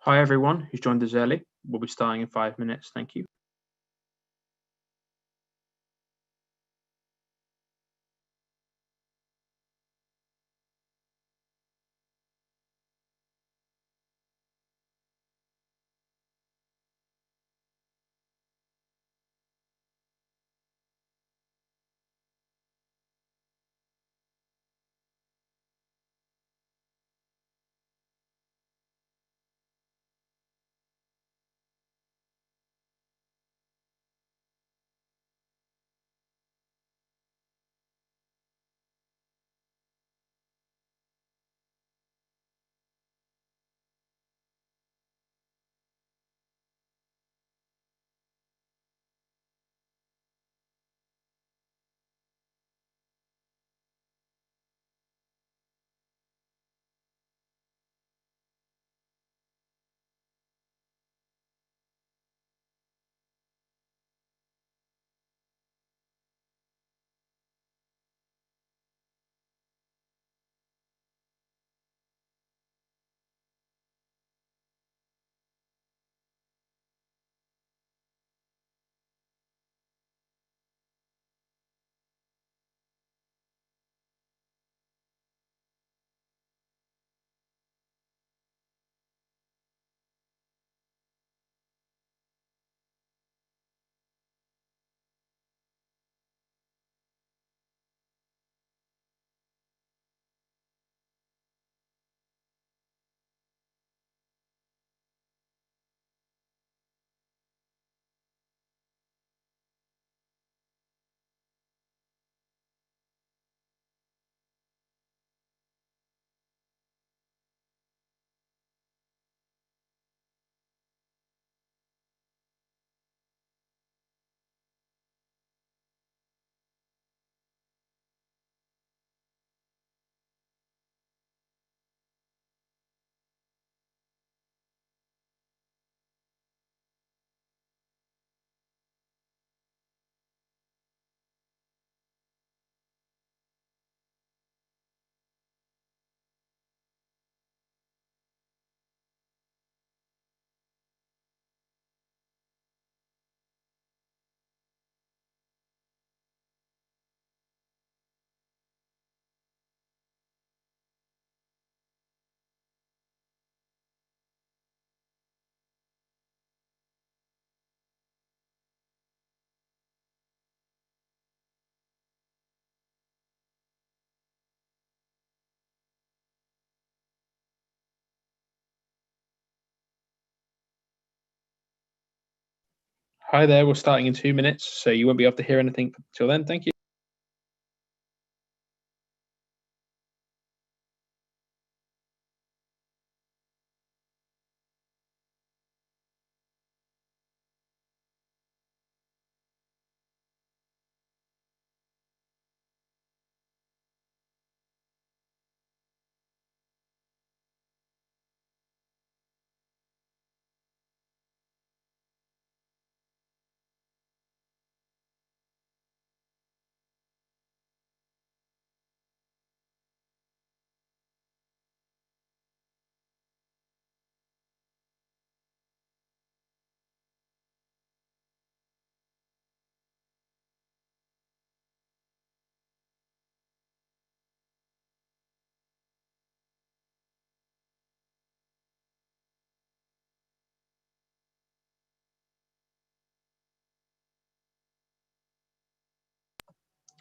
Hi everyone who's joined us early. We'll be starting in 5 minutes. Thank you. Hi there, we're starting in 2 minutes, so you won't be able to hear anything until then. Thank you.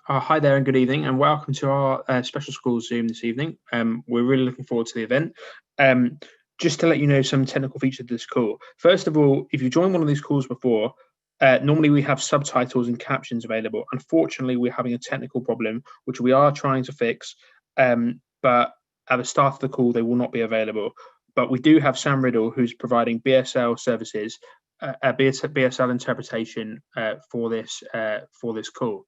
Hi there and good evening, and welcome to our special school Zoom this evening. We're really looking forward to the event. Just to let you know some technical features of this call. First of all, if you've joined one of these calls before, normally we have subtitles and captions available. Unfortunately, we're having a technical problem, which we are trying to fix, but at the start of the call, they will not be available. But we do have Sam Riddle, who's providing BSL services, BSL interpretation for this call.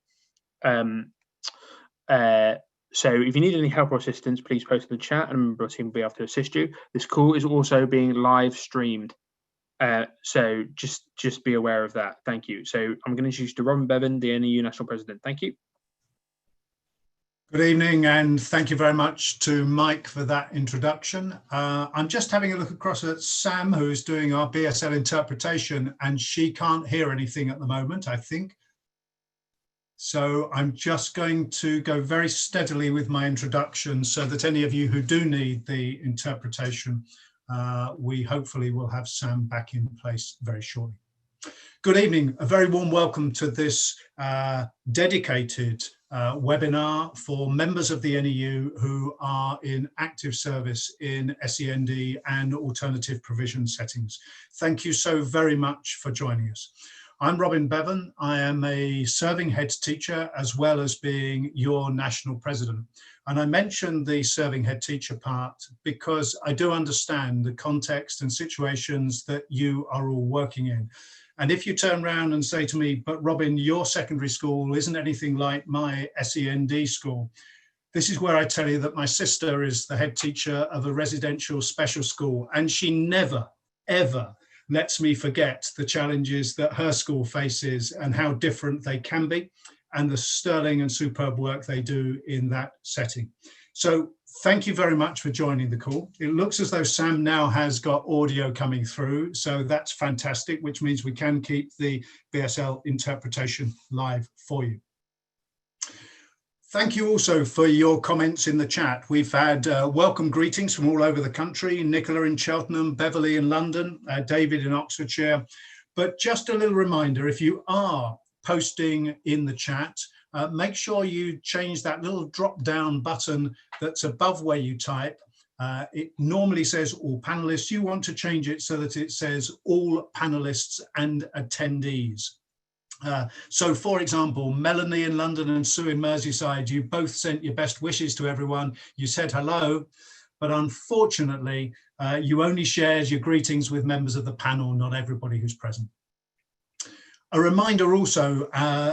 So if you need any help or assistance, please post in the chat and a member of the team will be able to assist you. This call is also being live streamed. So just be aware of that. Thank you. So I'm going to introduce to Robin Bevan, the NEU National President. Thank you. Good evening, and thank you very much to Mike for that introduction. I'm just having a look across at Sam, who's doing our BSL interpretation, and she can't hear anything at the moment, I think. So I'm just going to go very steadily with my introduction so that any of you who do need the interpretation, we hopefully will have Sam back in place very shortly. Good evening, a very warm welcome to this dedicated webinar for members of the NEU who are in active service in SEND and alternative provision settings. Thank you so very much for joining us. I'm Robin Bevan. I am a serving head teacher as well as being your national president. And I mentioned the serving head teacher part because I do understand the context and situations that you are all working in. And if you turn around and say to me, but Robin, your secondary school isn't anything like my SEND school, this is where I tell you that my sister is the head teacher of a residential special school, and she never, ever lets me forget the challenges that her school faces and how different they can be, and the sterling and superb work they do in that setting. So thank you very much for joining the call. It looks as though Sam now has got audio coming through, so that's fantastic, which means we can keep the BSL interpretation live for you. Thank you also for your comments in the chat. We've had welcome greetings from all over the country, Nicola in Cheltenham, Beverly in London, David in Oxfordshire. But just a little reminder, if you are posting in the chat, make sure you change that little drop down button that's above where you type. It normally says all panelists. You want to change it so that it says all panelists and attendees. So for example, Melanie in London and Sue in Merseyside, you both sent your best wishes to everyone. You said hello, but unfortunately, you only shared your greetings with members of the panel, not everybody who's present. A reminder also,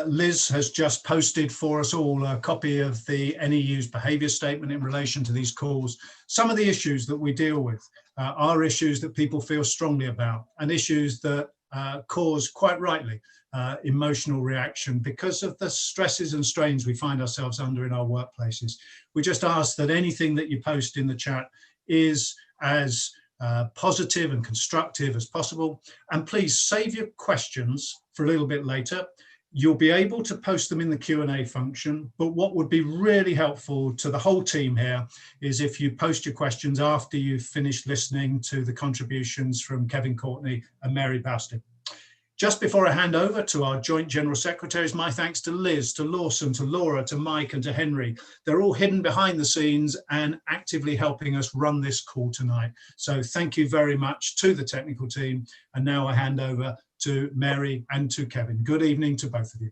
Liz has just posted for us all a copy of the NEU's behaviour statement in relation to these calls. Some of the issues that we deal with are issues that people feel strongly about, and issues that cause, quite rightly, emotional reaction because of the stresses and strains we find ourselves under in our workplaces. We just ask that anything that you post in the chat is as positive and constructive as possible. And please save your questions for a little bit later. You'll be able to post them in the Q&A function, but what would be really helpful to the whole team here is if you post your questions after you've finished listening to the contributions from Kevin Courtney and Mary Bousted. Just before I hand over to our joint general secretaries, my thanks to Liz, to Lawson, to Laura, to Mike and to Henry. They're all hidden behind the scenes and actively helping us run this call tonight. So thank you very much to the technical team. And now I hand over to Mary and to Kevin. Good evening to both of you.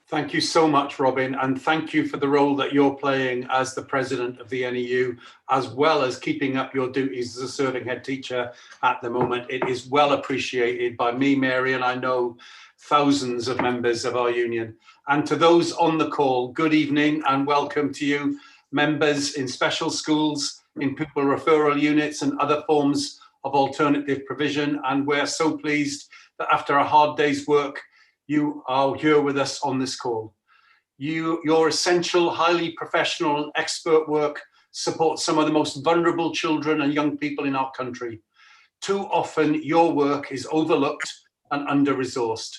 Thank you so much, Robin, and thank you for the role that you're playing as the president of the NEU, as well as keeping up your duties as a serving head teacher at the moment. It is well appreciated by me, Mary, and I know thousands of members of our union. And to those on the call, good evening and welcome to you, members in special schools, in pupil referral units and other forms of alternative provision. And we're so pleased that after a hard day's work, you are here with us on this call. Your essential, highly professional, expert work supports some of the most vulnerable children and young people in our country. Too often, your work is overlooked and under-resourced.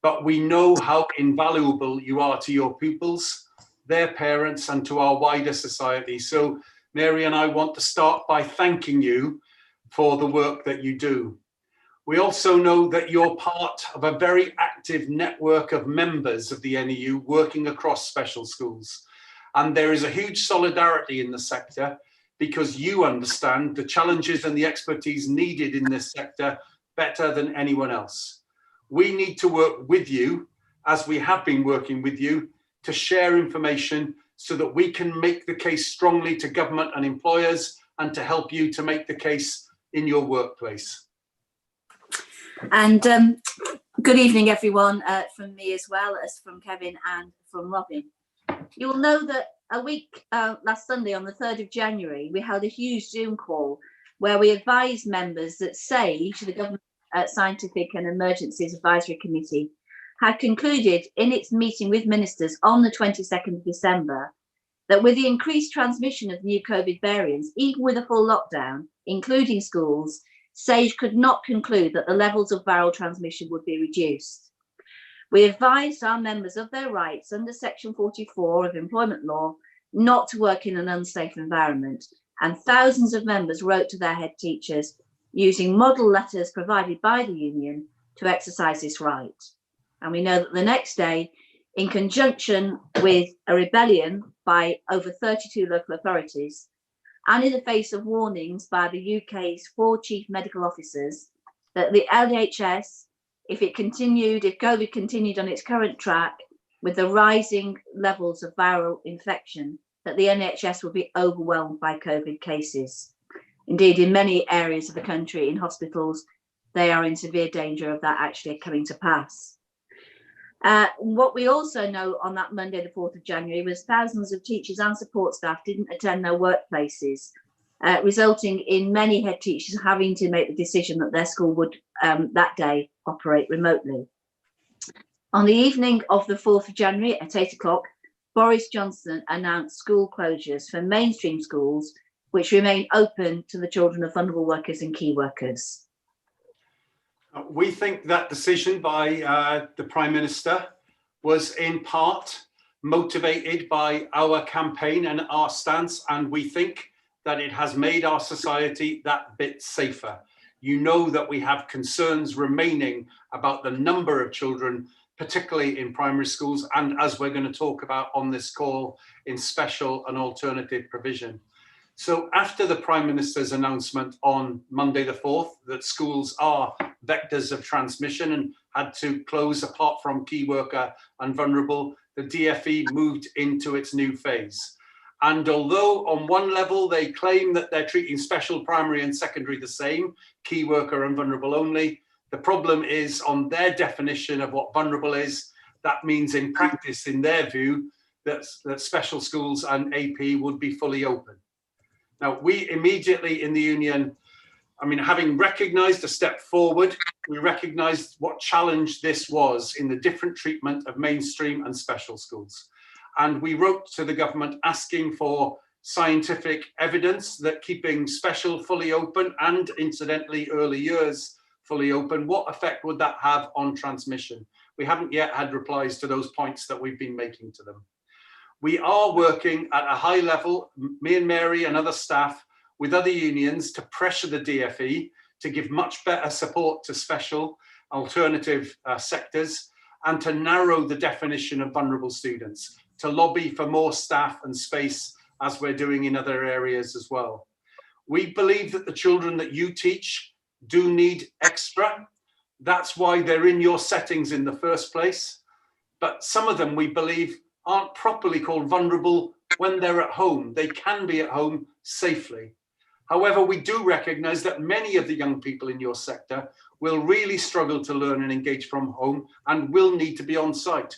But we know how invaluable you are to your pupils, their parents, and to our wider society. So, Mary and I want to start by thanking you for the work that you do. We also know that you're part of a very active network of members of the NEU working across special schools. And there is a huge solidarity in the sector because you understand the challenges and the expertise needed in this sector better than anyone else. We need to work with you, as we have been working with you, to share information so that we can make the case strongly to government and employers and to help you to make the case in your workplace. And good evening, everyone, from me as well as from Kevin and from Robin. You will know that a week last Sunday on the 3rd of January, we held a huge Zoom call where we advised members that SAGE, the Government Scientific and Emergencies Advisory Committee, had concluded in its meeting with ministers on the 22nd of December that with the increased transmission of new COVID variants, even with a full lockdown, including schools, SAGE could not conclude that the levels of viral transmission would be reduced. We advised our members of their rights under Section 44 of Employment Law not to work in an unsafe environment, and thousands of members wrote to their head teachers using model letters provided by the union to exercise this right. And we know that the next day, in conjunction with a rebellion by over 32 local authorities, and in the face of warnings by the UK's 4 chief medical officers that the NHS, if COVID continued on its current track with the rising levels of viral infection, that the NHS would be overwhelmed by COVID cases. Indeed, in many areas of the country, in hospitals, they are in severe danger of that actually coming to pass. What we also know on that Monday, the 4th of January, was thousands of teachers and support staff didn't attend their workplaces, resulting in many head teachers having to make the decision that their school would that day operate remotely. On the evening of the 4th of January at 8 o'clock, Boris Johnson announced school closures for mainstream schools, which remain open to the children of vulnerable workers and key workers. We think that decision by the Prime Minister was in part motivated by our campaign and our stance, and we think that it has made our society that bit safer. You know that we have concerns remaining about the number of children, particularly in primary schools, and as we're going to talk about on this call, in special and alternative provision. So after the Prime Minister's announcement on Monday the 4th that schools are vectors of transmission and had to close apart from key worker and vulnerable, the DfE moved into its new phase. And although on one level they claim that they're treating special, primary and secondary the same, key worker and vulnerable only, the problem is on their definition of what vulnerable is. That means in practice, in their view, that special schools and AP would be fully open. Now, we immediately in the union, having recognised a step forward, we recognised what challenge this was in the different treatment of mainstream and special schools. And we wrote to the government asking for scientific evidence that keeping special fully open and incidentally early years fully open, what effect would that have on transmission? We haven't yet had replies to those points that we've been making to them. We are working at a high level, me and Mary and other staff, with other unions to pressure the DfE to give much better support to special alternative sectors and to narrow the definition of vulnerable students, to lobby for more staff and space as we're doing in other areas as well. We believe that the children that you teach do need extra. That's why they're in your settings in the first place. But some of them, we believe, aren't properly called vulnerable when they're at home. They can be at home safely. However, we do recognise that many of the young people in your sector will really struggle to learn and engage from home and will need to be on site.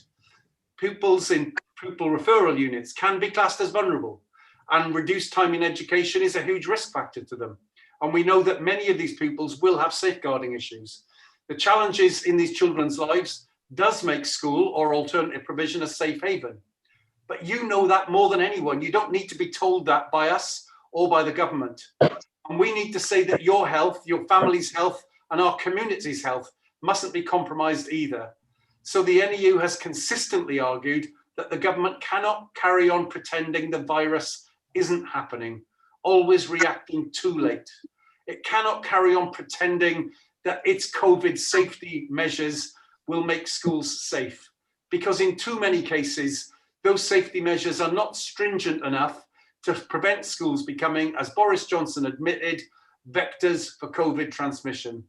Pupils in pupil referral units can be classed as vulnerable, and reduced time in education is a huge risk factor to them. And we know that many of these pupils will have safeguarding issues. The challenges in these children's lives does make school or alternative provision a safe haven. But you know that more than anyone. You don't need to be told that by us or by the government. And we need to say that your health, your family's health, and our community's health mustn't be compromised either. So the NEU has consistently argued that the government cannot carry on pretending the virus isn't happening, always reacting too late. It cannot carry on pretending that its COVID safety measures will make schools safe, because in too many cases, those safety measures are not stringent enough to prevent schools becoming, as Boris Johnson admitted, vectors for COVID transmission.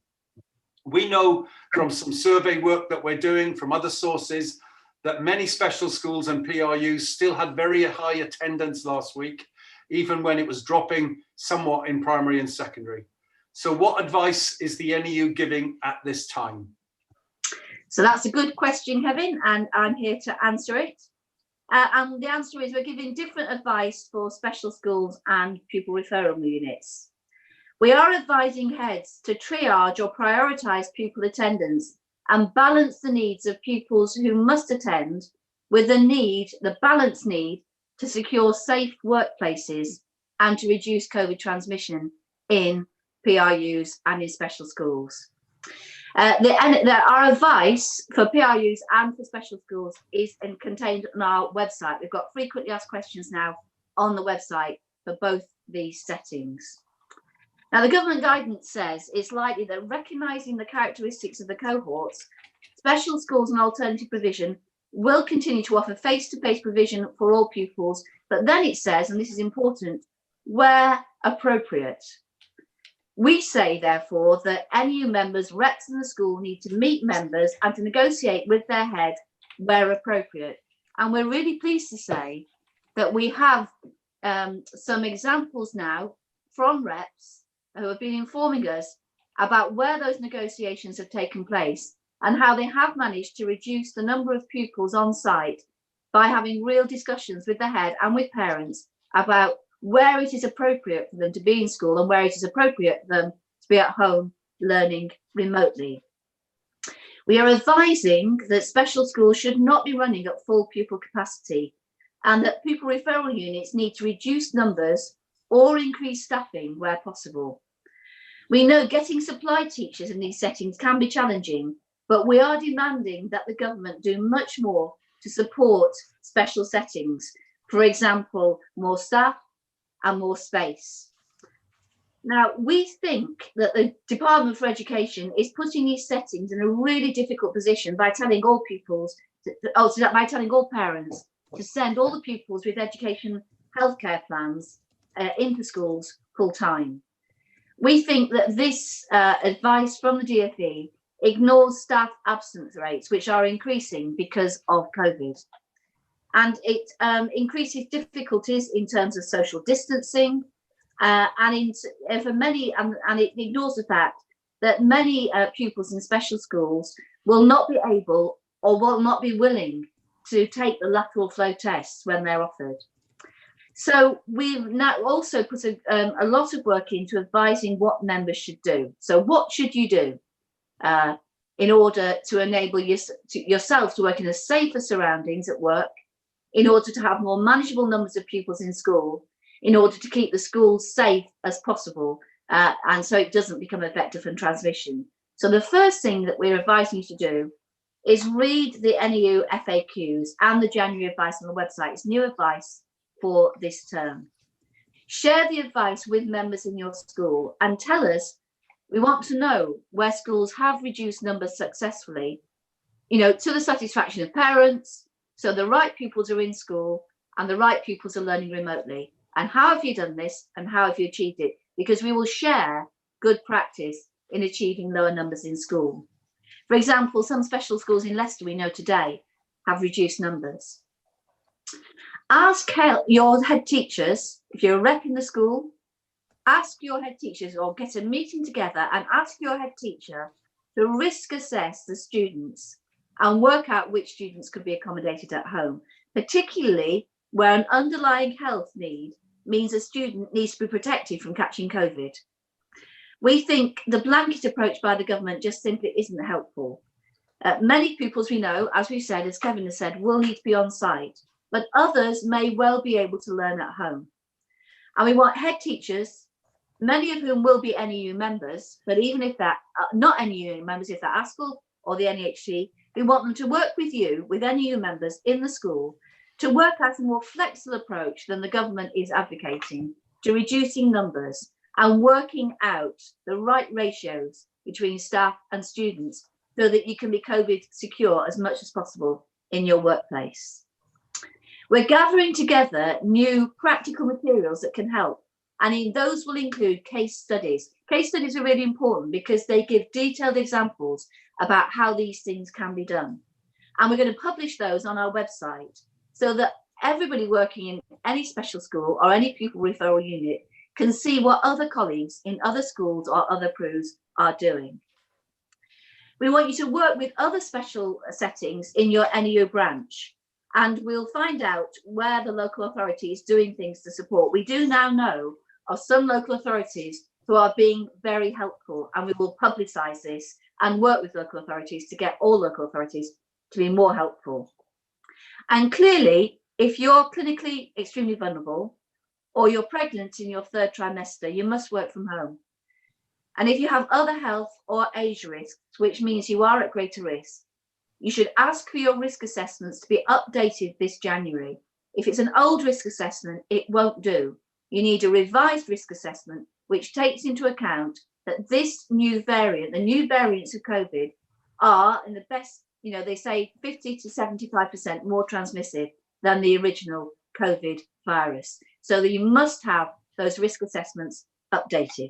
We know from some survey work that we're doing from other sources that many special schools and PRUs still had very high attendance last week, even when it was dropping somewhat in primary and secondary. So what advice is the NEU giving at this time? So that's a good question, Kevin, and I'm here to answer it. And the answer is we're giving different advice for special schools and pupil referral units. We are advising heads to triage or prioritise pupil attendance and balance the needs of pupils who must attend with the balanced need to secure safe workplaces and to reduce COVID transmission in PRUs and in special schools. Our advice for PRUs and for special schools is contained on our website. We've got frequently asked questions now on the website for both these settings. Now, the government guidance says it's likely that recognising the characteristics of the cohorts, special schools and alternative provision will continue to offer face-to-face provision for all pupils, but then it says, and this is important, where appropriate. We say, therefore, that NEU members, reps in the school need to meet members and to negotiate with their head where appropriate. And we're really pleased to say that we have some examples now from reps who have been informing us about where those negotiations have taken place and how they have managed to reduce the number of pupils on site by having real discussions with the head and with parents about where it is appropriate for them to be in school and where it is appropriate for them to be at home learning remotely. We are advising that special schools should not be running at full pupil capacity and that pupil referral units need to reduce numbers or increase staffing where possible. We know getting supply teachers in these settings can be challenging, but we are demanding that the government do much more to support special settings. For example, more staff and more space. Now, we think that the Department for Education is putting these settings in a really difficult position by telling all pupils, by telling all parents to send all the pupils with education healthcare plans into schools full time. We think that this advice from the DfE ignores staff absence rates, which are increasing because of COVID. And it increases difficulties in terms of social distancing, and it ignores the fact that many pupils in special schools will not be able or will not be willing to take the lateral flow tests when they're offered. So we've now also put a lot of work into advising what members should do. So what should you do in order to enable yourself to work in a safer surroundings at work, in order to have more manageable numbers of pupils in school, in order to keep the schools safe as possible, and so it doesn't become a vector for transmission. So the first thing that we're advising you to do is read the NEU FAQs and the January advice on the website. It's new advice for this term. Share the advice with members in your school and tell us, we want to know where schools have reduced numbers successfully, to the satisfaction of parents, so the right pupils are in school and the right pupils are learning remotely. And how have you done this and how have you achieved it? Because we will share good practice in achieving lower numbers in school. For example, some special schools in Leicester we know today have reduced numbers. Ask your head teachers, if you're a rep in the school, ask your head teachers or get a meeting together and ask your head teacher to risk assess the students and work out which students could be accommodated at home, particularly where an underlying health need means a student needs to be protected from catching COVID. We think the blanket approach by the government just simply isn't helpful. Many pupils we know, as we've said, as Kevin has said, will need to be on site, but others may well be able to learn at home. And we want head teachers, many of whom will be NEU members, but even if they're not NEU members, if they're ASCL or the NEHC, we want them to work with you, with NEU members in the school, to work out a more flexible approach than the government is advocating to reducing numbers and working out the right ratios between staff and students so that you can be COVID secure as much as possible in your workplace. We're gathering together new practical materials that can help, and those will include case studies. Case studies are really important because they give detailed examples about how these things can be done. And we're going to publish those on our website so that everybody working in any special school or any pupil referral unit can see what other colleagues in other schools or other PRUs are doing. We want you to work with other special settings in your NEU branch, and we'll find out where the local authority is doing things to support. We do now know of some local authorities who are being very helpful, and we will publicise this and work with local authorities to get all local authorities to be more helpful. And clearly, if you're clinically extremely vulnerable or you're pregnant in your 3rd trimester, you must work from home. And if you have other health or age risks, which means you are at greater risk, you should ask for your risk assessments to be updated this January. If it's an old risk assessment, it won't do. You need a revised risk assessment, which takes into account that this new variant, the new variants of COVID, are in the best, they say 50 to 75% more transmissive than the original COVID virus. So that you must have those risk assessments updated.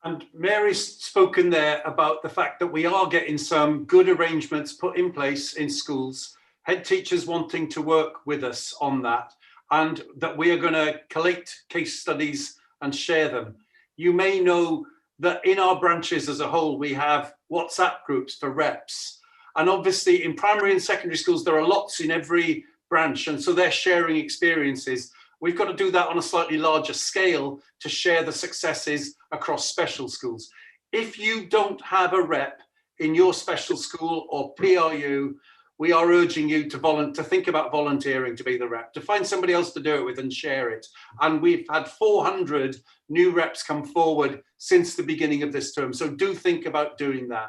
And Mary's spoken there about the fact that we are getting some good arrangements put in place in schools, head teachers wanting to work with us on that, and that we are going to collect case studies and share them. You may know that in our branches as a whole, we have WhatsApp groups for reps. And obviously in primary and secondary schools, there are lots in every branch. And so they're sharing experiences. We've got to do that on a slightly larger scale to share the successes across special schools. If you don't have a rep in your special school or PRU, we are urging you to think about volunteering to be the rep, to find somebody else to do it with and share it. And we've had 400 new reps come forward since the beginning of this term. So do think about doing that.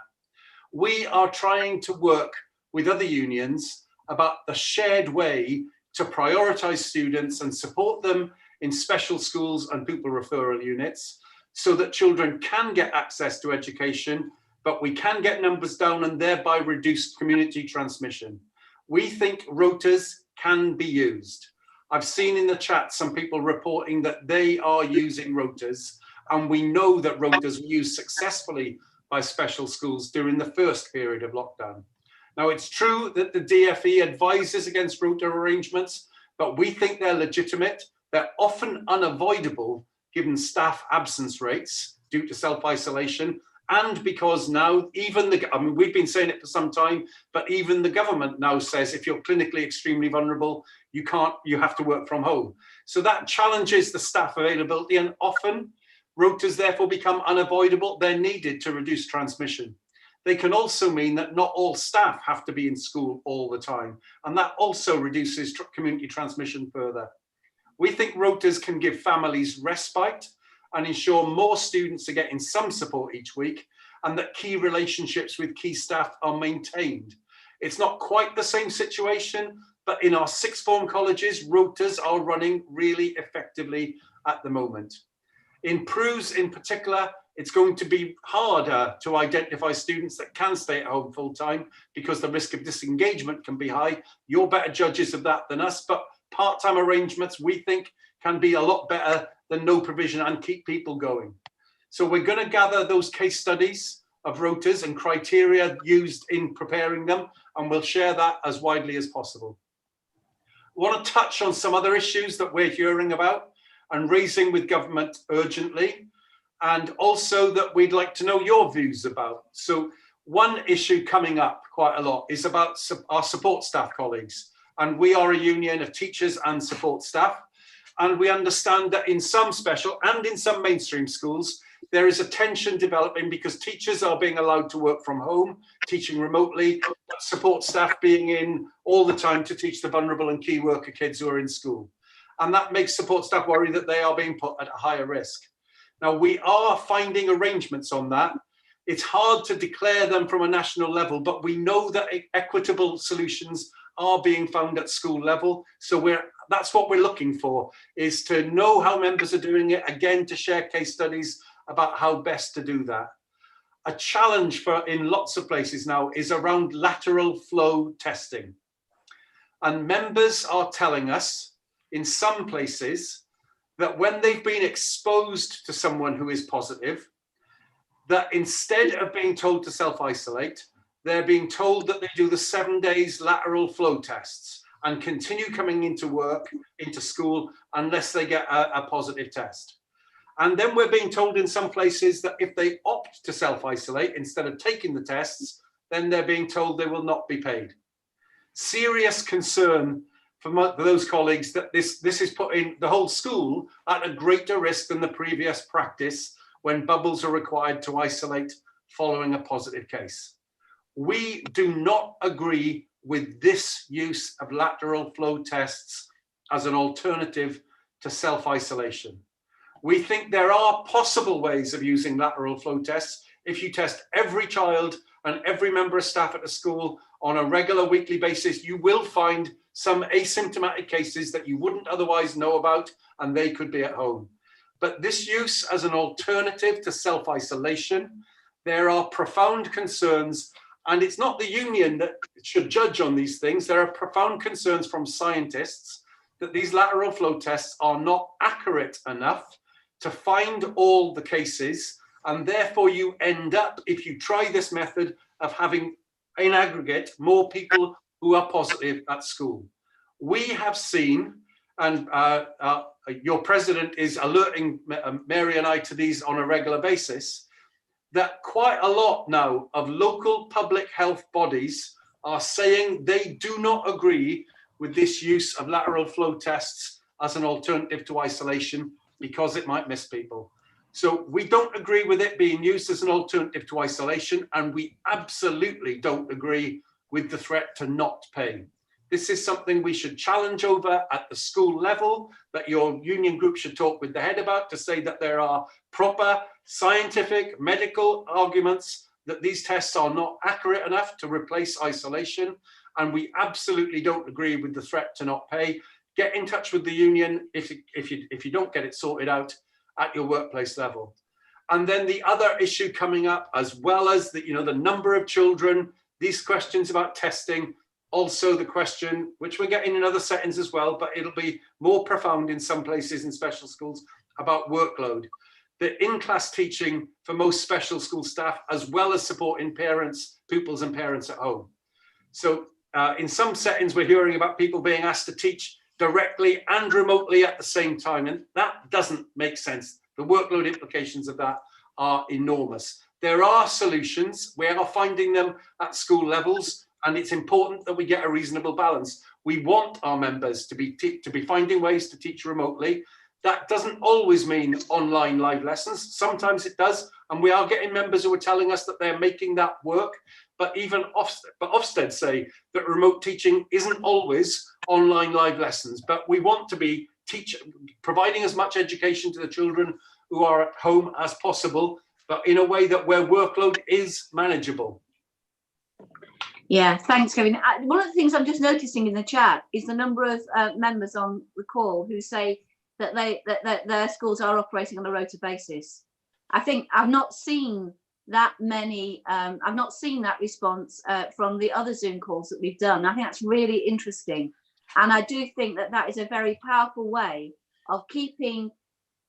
We are trying to work with other unions about the shared way to prioritise students and support them in special schools and pupil referral units so that children can get access to education, but we can get numbers down and thereby reduce community transmission. We think rotas can be used. I've seen in the chat some people reporting that they are using rotas, and we know that rotas were used successfully by special schools during the first period of lockdown. Now, it's true that the DFE advises against rota arrangements, but we think they're legitimate. They're often unavoidable given staff absence rates due to self-isolation, and because now we've been saying it for some time, but even the government now says if you're clinically extremely vulnerable, you have to work from home. So that challenges the staff availability, and often rotas therefore become unavoidable. They're needed to reduce transmission. They can also mean that not all staff have to be in school all the time, and that also reduces community transmission further. We think rotas can give families respite and ensure more students are getting some support each week, and that key relationships with key staff are maintained. It's not quite the same situation, but in our sixth form colleges, rotas are running really effectively at the moment. In PRUs in particular, it's going to be harder to identify students that can stay at home full time because the risk of disengagement can be high. You're better judges of that than us, but part-time arrangements we think can be a lot better than no provision and keep people going. So we're going to gather those case studies of rotas and criteria used in preparing them, and we'll share that as widely as possible. I want to touch on some other issues that we're hearing about and raising with government urgently, and also that we'd like to know your views about. So one issue coming up quite a lot is about our support staff colleagues. And we are a union of teachers and support staff. And we understand that in some special and in some mainstream schools, there is a tension developing because teachers are being allowed to work from home, teaching remotely, but support staff being in all the time to teach the vulnerable and key worker kids who are in school. And that makes support staff worry that they are being put at a higher risk. Now, we are finding arrangements on that. It's hard to declare them from a national level, but we know that equitable solutions are being found at school level. So that's what we're looking for, is to know how members are doing it, again, to share case studies about how best to do that. A challenge in lots of places now is around lateral flow testing. And members are telling us in some places that when they've been exposed to someone who is positive, that instead of being told to self-isolate, they're being told that they do the 7 days lateral flow tests and continue coming into work, into school, unless they get a positive test. And then we're being told in some places that if they opt to self-isolate instead of taking the tests, then they're being told they will not be paid. Serious concern for those colleagues that this is putting the whole school at a greater risk than the previous practice when bubbles are required to isolate following a positive case. We do not agree with this use of lateral flow tests as an alternative to self-isolation. We think there are possible ways of using lateral flow tests. If you test every child and every member of staff at the school on a regular weekly basis, you will find some asymptomatic cases that you wouldn't otherwise know about, and they could be at home. But this use as an alternative to self-isolation, there are profound concerns, and it's not the union that should judge on these things. There are profound concerns from scientists that these lateral flow tests are not accurate enough to find all the cases, and therefore you end up, if you try this method, of having in aggregate more people who are positive at school. We have seen, and your president is alerting Mary and I to these on a regular basis, that quite a lot now of local public health bodies are saying they do not agree with this use of lateral flow tests as an alternative to isolation because it might miss people. So we don't agree with it being used as an alternative to isolation, and we absolutely don't agree with the threat to not pay. This is something we should challenge over at the school level, that your union group should talk with the head about, to say that there are proper scientific medical arguments that these tests are not accurate enough to replace isolation. And we absolutely don't agree with the threat to not pay. Get in touch with the union if you don't get it sorted out at your workplace level. And then the other issue coming up, as well as the number of children, these questions about testing, also the question, which we're getting in other settings as well, but it'll be more profound in some places in special schools, about workload. The in-class teaching for most special school staff, as well as supporting parents, pupils and parents at home. So in some settings, we're hearing about people being asked to teach directly and remotely at the same time, and that doesn't make sense. The workload implications of that are enormous. There are solutions. We are finding them at school levels, and it's important that we get a reasonable balance. We want our members to be finding ways to teach remotely. That doesn't always mean online live lessons. Sometimes it does, and we are getting members who are telling us that they're making that work. But even Ofsted say that remote teaching isn't always online live lessons. But we want to be providing as much education to the children who are at home as possible, but in a way that where workload is manageable. Yeah, thanks, Kevin. One of the things I'm just noticing in the chat is the number of members on the call who say that their schools are operating on a rota basis. I think I've not seen that many. I've not seen that response from the other Zoom calls that we've done. I think that's really interesting, and I do think that that is a very powerful way of keeping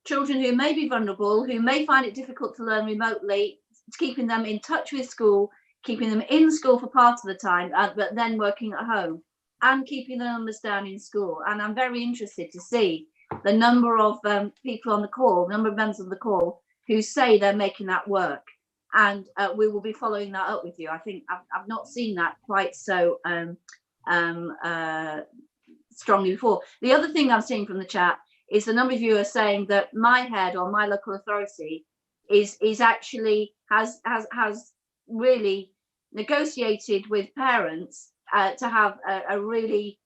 children who may be vulnerable, who may find it difficult to learn remotely, keeping them in touch with school, keeping them in school for part of the time, but then working at home, and keeping the numbers down in school. And I'm very interested to see the number of people on the call, number of members of the call who say they're making that work. And we will be following that up with you. I think I've not seen that quite so strongly before. The other thing I'm seeing from the chat is the number of you are saying that my head or my local authority is actually has really negotiated with parents to have a really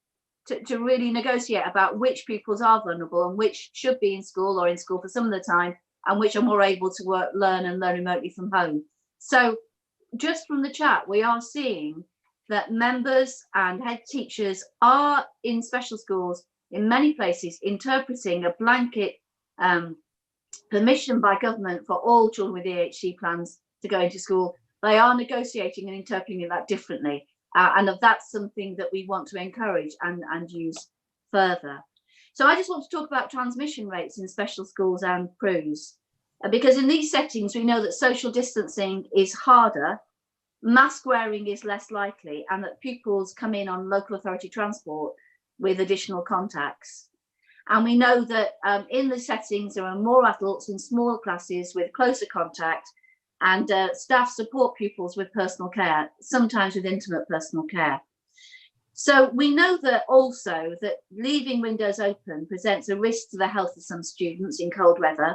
to really negotiate about which pupils are vulnerable and which should be in school or in school for some of the time, and which are more able to learn remotely from home. So just from the chat, we are seeing that members and head teachers are in special schools in many places interpreting a blanket permission by government for all children with EHC plans to go into school. They are negotiating and interpreting that differently. And that's something that we want to encourage and use further. So I just want to talk about transmission rates in special schools and PRUs, because in these settings, we know that social distancing is harder, mask wearing is less likely, and that pupils come in on local authority transport with additional contacts. And we know that in the settings, there are more adults in smaller classes with closer contact, and staff support pupils with personal care, sometimes with intimate personal care. So we know that also that leaving windows open presents a risk to the health of some students in cold weather,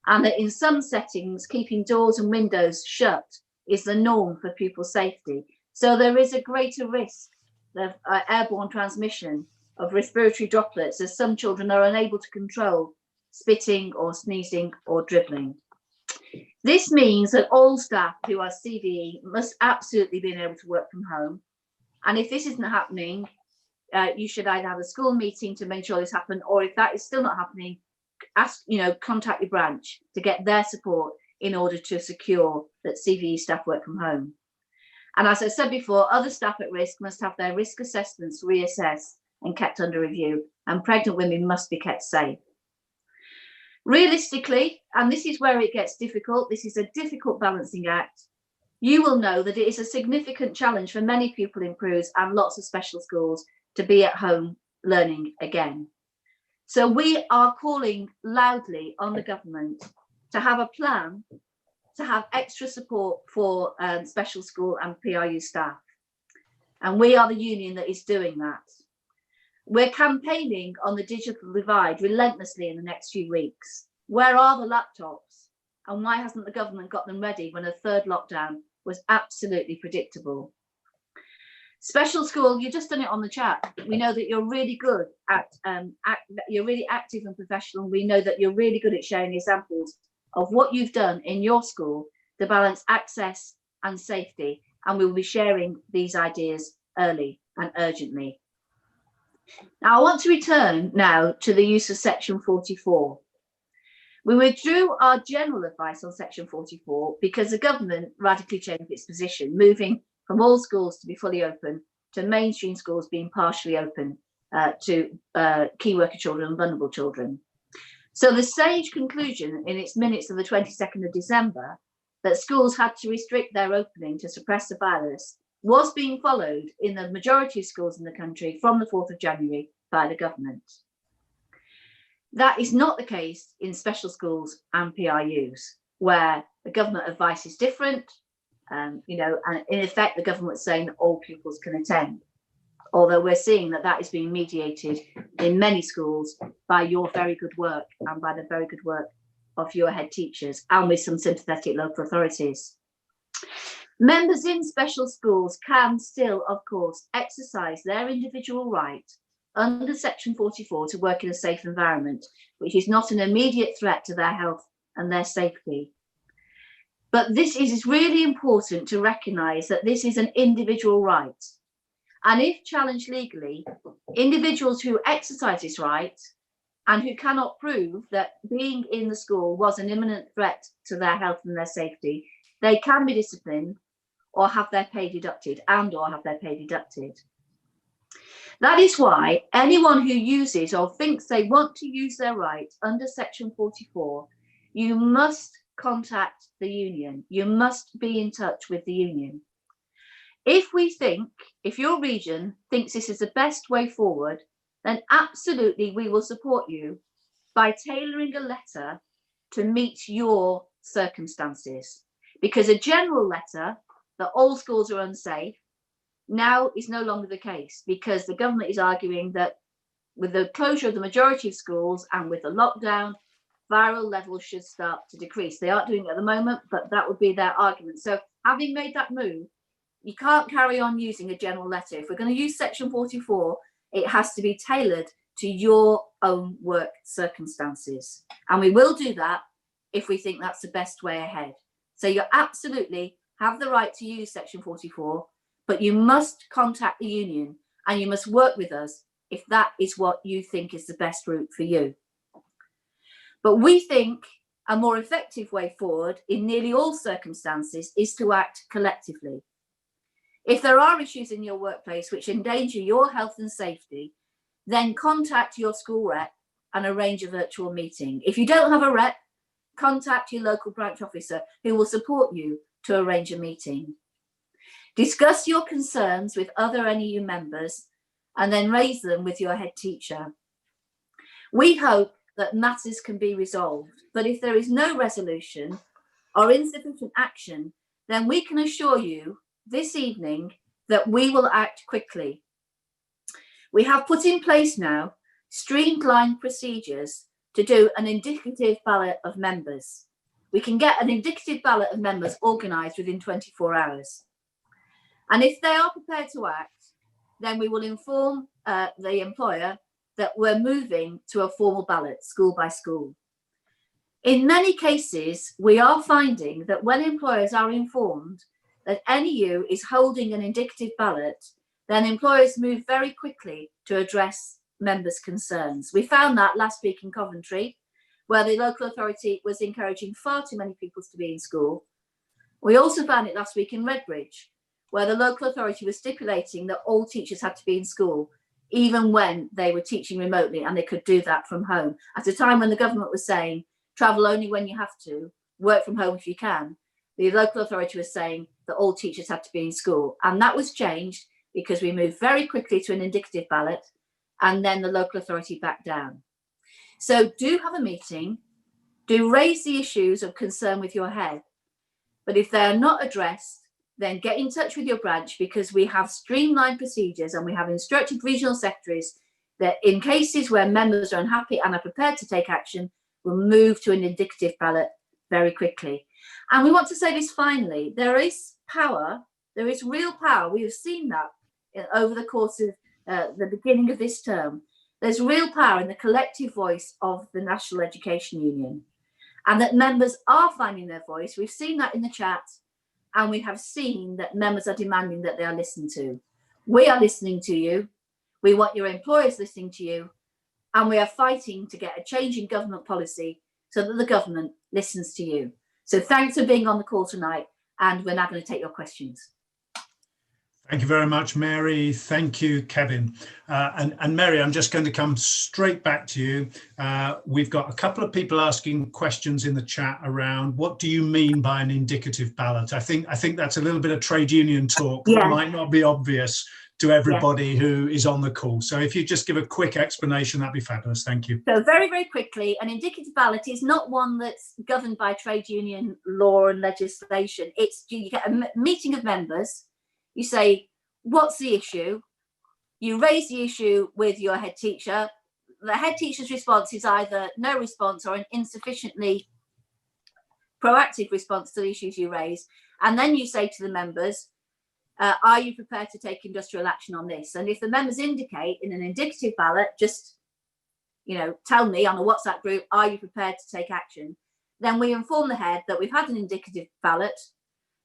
and that in some settings, keeping doors and windows shut is the norm for pupil safety. So there is a greater risk of airborne transmission of respiratory droplets, as some children are unable to control spitting or sneezing or dribbling. This means that all staff who are CVE must absolutely be able to work from home. And if this isn't happening, you should either have a school meeting to make sure this happens, or if that is still not happening, contact your branch to get their support in order to secure that CVE staff work from home. And as I said before, other staff at risk must have their risk assessments reassessed and kept under review, and pregnant women must be kept safe. Realistically, and this is where it gets difficult, this is a difficult balancing act, you will know that it is a significant challenge for many people in PRUs and lots of special schools to be at home learning again. So we are calling loudly on the government to have a plan to have extra support for special school and PRU staff. And we are the union that is doing that. We're campaigning on the digital divide relentlessly in the next few weeks. Where are the laptops? And why hasn't the government got them ready when a third lockdown was absolutely predictable? Special school, you've just done it on the chat. We know that you're really good at, you're really active and professional. We know that you're really good at sharing examples of what you've done in your school to balance access and safety. And we will be sharing these ideas early and urgently. Now, I want to return now to the use of Section 44. We withdrew our general advice on Section 44 because the government radically changed its position, moving from all schools to be fully open to mainstream schools being partially open to key worker children and vulnerable children. So the sage conclusion in its minutes of the 22nd of December that schools had to restrict their opening to suppress the virus was being followed in the majority of schools in the country from the 4th of January by the government. That is not the case in special schools and PRUs, where the government advice is different. And in effect, the government is saying that all pupils can attend, although we're seeing that that is being mediated in many schools by your very good work and by the very good work of your head teachers and with some sympathetic local authorities. Members in special schools can still, of course, exercise their individual right under Section 44 to work in a safe environment, which is not an immediate threat to their health and their safety. But this is really important to recognise that this is an individual right. And if challenged legally, individuals who exercise this right and who cannot prove that being in the school was an imminent threat to their health and their safety, they can be disciplined or have their pay deducted That is why anyone who uses or thinks they want to use their right under Section 44, you must contact the union. You must be in touch with the union. If your region thinks this is the best way forward, then absolutely we will support you by tailoring a letter to meet your circumstances. Because a general letter that all schools are unsafe now is no longer the case, because the government is arguing that with the closure of the majority of schools and with the lockdown, viral levels should start to decrease. They aren't doing it at the moment, but that would be their argument. So having made that move, you can't carry on using a general letter. If we're going to use Section 44, it has to be tailored to your own work circumstances. And we will do that if we think that's the best way ahead. So you absolutely have the right to use Section 44, but you must contact the union and you must work with us if that is what you think is the best route for you. But we think a more effective way forward in nearly all circumstances is to act collectively. If there are issues in your workplace which endanger your health and safety, then contact your school rep and arrange a virtual meeting. If you don't have a rep, contact your local branch officer who will support you to arrange a meeting. Discuss your concerns with other NEU members and then raise them with your head teacher. We hope that matters can be resolved, but if there is no resolution or insufficient action, then we can assure you this evening that we will act quickly. We have put in place now streamlined procedures to do an indicative ballot of members. we can get an indicative ballot of members organised within 24 hours. And if they are prepared to act, then we will inform the employer that we're moving to a formal ballot, school by school. In many cases, we are finding that when employers are informed that NEU is holding an indicative ballot, then employers move very quickly to address members' concerns. We found that last week in Coventry, where the local authority was encouraging far too many pupils to be in school. We also found it last week in Redbridge, where the local authority was stipulating that all teachers had to be in school, even when they were teaching remotely, and they could do that from home. At a time when the government was saying, travel only when you have to, work from home if you can, the local authority was saying that all teachers had to be in school. And that was changed because we moved very quickly to an indicative ballot, and then the local authority backed down. So do have a meeting, do raise the issues of concern with your head, but if they are not addressed, then get in touch with your branch, because we have streamlined procedures and we have instructed regional secretaries that in cases where members are unhappy and are prepared to take action, will move to an indicative ballot very quickly. And we want to say this finally, there is power, there is real power. We have seen that over the course of the beginning of this term. There's real power in the collective voice of the National Education Union, and that members are finding their voice. We've seen that in the chat, and we have seen that members are demanding that they are listened to. We are listening to you. We want your employers listening to you, and we are fighting to get a change in government policy so that the government listens to you. So thanks for being on the call tonight, and we're now going to take your questions. Thank you very much, Mary. Thank you, Kevin. And Mary, I'm just going to come straight back to you. We've got a couple of people asking questions in the chat around what do you mean by an indicative ballot? I think that's a little bit of trade union talk that might not be obvious to everybody who is on the call. So if you just give a quick explanation, that'd be fabulous. Thank you. So very, very quickly, an indicative ballot is not one that's governed by trade union law and legislation. It's you get a meeting of members. You say, what's the issue? You raise the issue with your head teacher. The head teacher's response is either no response or an insufficiently proactive response to the issues you raise. And then you say to the members, are you prepared to take industrial action on this? And if the members indicate in an indicative ballot, just tell me on a WhatsApp group, are you prepared to take action? Then we inform the head that we've had an indicative ballot.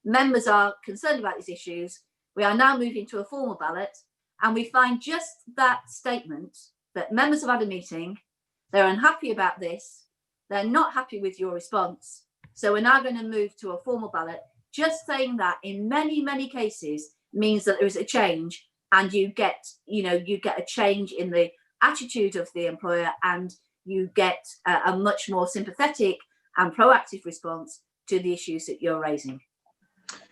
Members are concerned about these issues. We are now moving to a formal ballot, and we find just that statement that members have had a meeting, they're unhappy about this, they're not happy with your response, so we're now going to move to a formal ballot. Just saying that in many, many cases means that there is a change, and you get a change in the attitude of the employer, and you get a much more sympathetic and proactive response to the issues that you're raising.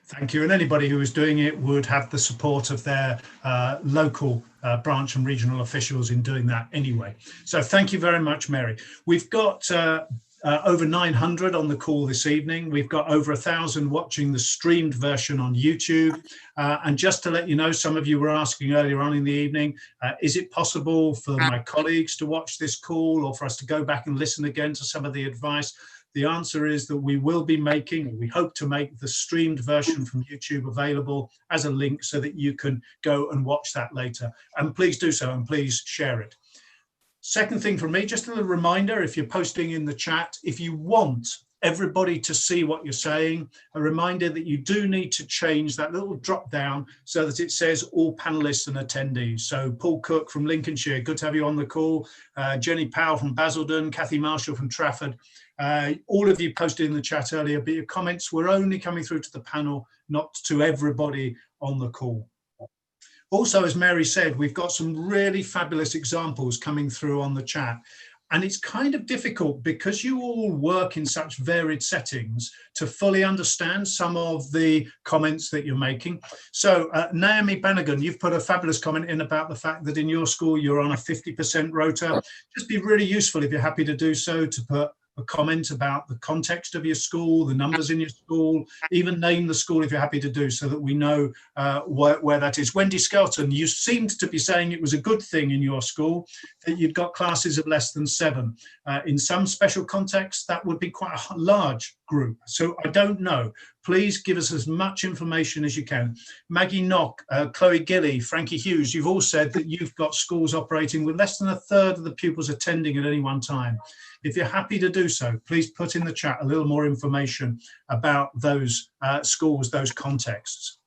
Thank you. And anybody who is doing it would have the support of their local branch and regional officials in doing that anyway. So thank you very much, Mary. We've got over 900 on the call this evening. We've got over 1,000 watching the streamed version on YouTube. And just to let you know, some of you were asking earlier on in the evening, is it possible for my colleagues to watch this call or for us to go back and listen again to some of the advice? The answer is that we will be making, or we hope to make, the streamed version from YouTube available as a link so that you can go and watch that later. And please do so, and please share it. Second thing from me, just a little reminder, if you're posting in the chat, if you want everybody to see what you're saying, a reminder that you do need to change that little drop down so that it says all panelists and attendees. So Paul Cook from Lincolnshire, good to have you on the call. Jenny Powell from Basildon, Kathy Marshall from Trafford. All of you posted in the chat earlier, but your comments were only coming through to the panel, not to everybody on the call. Also, as Mary said, we've got some really fabulous examples coming through on the chat. And it's kind of difficult because you all work in such varied settings to fully understand some of the comments that you're making. So Naomi Bannigan, you've put a fabulous comment in about the fact that in your school you're on a 50% rota. Just be really useful if you're happy to do so, to put a comment about the context of your school, the numbers in your school, even name the school if you're happy to do, so that we know where that is. Wendy Skelton, you seemed to be saying it was a good thing in your school. that you've got classes of less than 7. In some special contexts, that would be quite a large group. So I don't know. Please give us as much information as you can. Maggie Knock, Chloe Gilly, Frankie Hughes, you've all said that you've got schools operating with less than a third of the pupils attending at any one time. If you're happy to do so, please put in the chat a little more information about those schools, those contexts.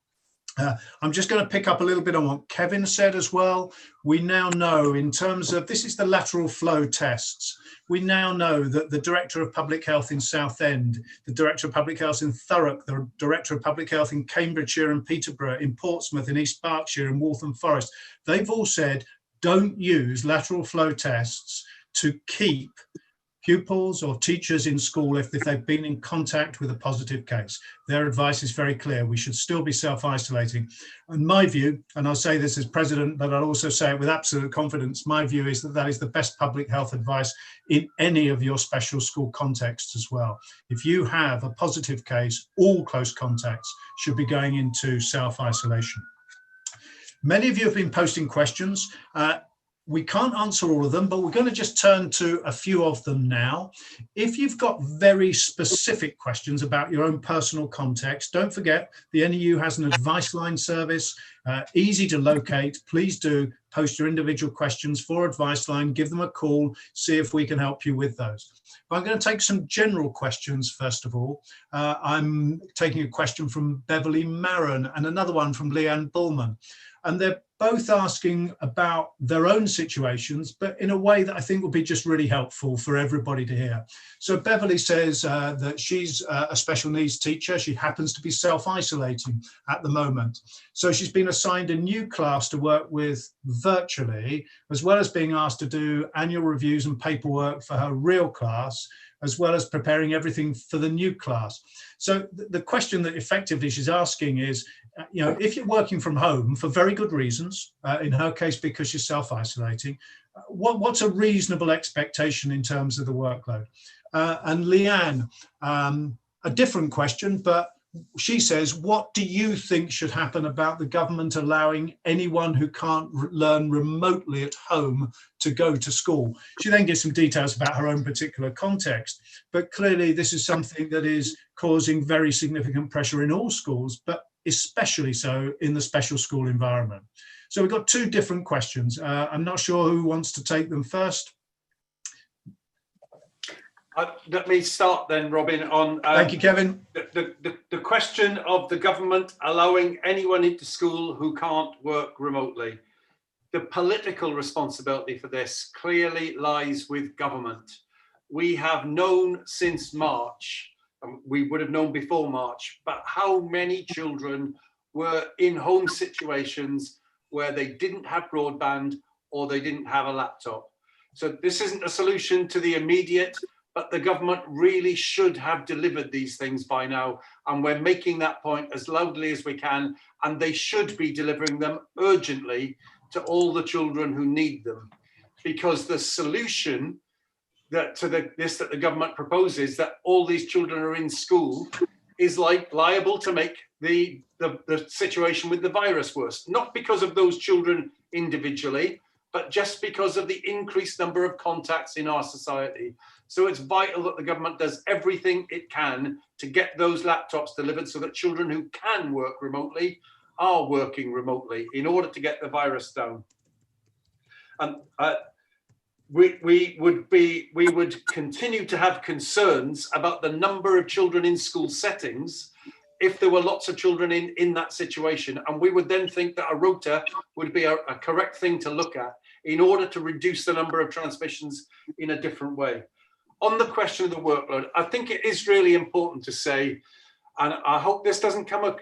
I'm just going to pick up a little bit on what Kevin said as well. We now know, in terms of, this is the lateral flow tests. We now know that the Director of Public Health in Southend, the Director of Public Health in Thurrock, the Director of Public Health in Cambridgeshire and Peterborough, in Portsmouth, in East Berkshire, and Waltham Forest, they've all said, don't use lateral flow tests to keep pupils or teachers in school if they've been in contact with a positive case. Their advice is very clear. We should still be self-isolating. And my view, and I'll say this as president, but I'll also say it with absolute confidence, my view is that that is the best public health advice in any of your special school contexts as well. If you have a positive case, all close contacts should be going into self-isolation. Many of you have been posting questions. We can't answer all of them, but we're going to just turn to a few of them now. If you've got very specific questions about your own personal context, don't forget the NEU has an advice line service, easy to locate. Please do post your individual questions for advice line, give them a call, see if we can help you with those. But I'm going to take some general questions first of all. I'm taking a question from Beverly Maron and another one from Leanne Bullman. And they're both asking about their own situations, but in a way that I think will be just really helpful for everybody to hear. So Beverly says that she's a special needs teacher. She happens to be self-isolating at the moment. So she's been assigned a new class to work with virtually, as well as being asked to do annual reviews and paperwork for her real class, as well as preparing everything for the new class. So the question that effectively she's asking is, you know, if you're working from home for very good reasons, in her case because she's self-isolating, what's a reasonable expectation in terms of the workload? And Leanne, a different question, but she says, what do you think should happen about the government allowing anyone who can't learn remotely at home to go to school? She then gives some details about her own particular context, but clearly this is something that is causing very significant pressure in all schools, but especially so in the special school environment. So we've got two different questions. I'm not sure who wants to take them first. Let me start then, Robin, on thank you, Kevin. The question of the government allowing anyone into school who can't work remotely. The political responsibility for this clearly lies with government. We have known since March, we would have known before March, but how many children were in home situations where they didn't have broadband or they didn't have a laptop. So this isn't a solution to the immediate, but the government really should have delivered these things by now. And we're making that point as loudly as we can, and they should be delivering them urgently to all the children who need them. Because the solution that the government proposes, that all these children are in school, is liable to make the situation with the virus worse. Not because of those children individually, but just because of the increased number of contacts in our society. So it's vital that the government does everything it can to get those laptops delivered so that children who can work remotely are working remotely in order to get the virus down. And we would continue to have concerns about the number of children in school settings if there were lots of children in that situation. And we would then think that a rota would be a correct thing to look at in order to reduce the number of transmissions in a different way. On the question of the workload, I think it is really important to say, and I hope this doesn't come up,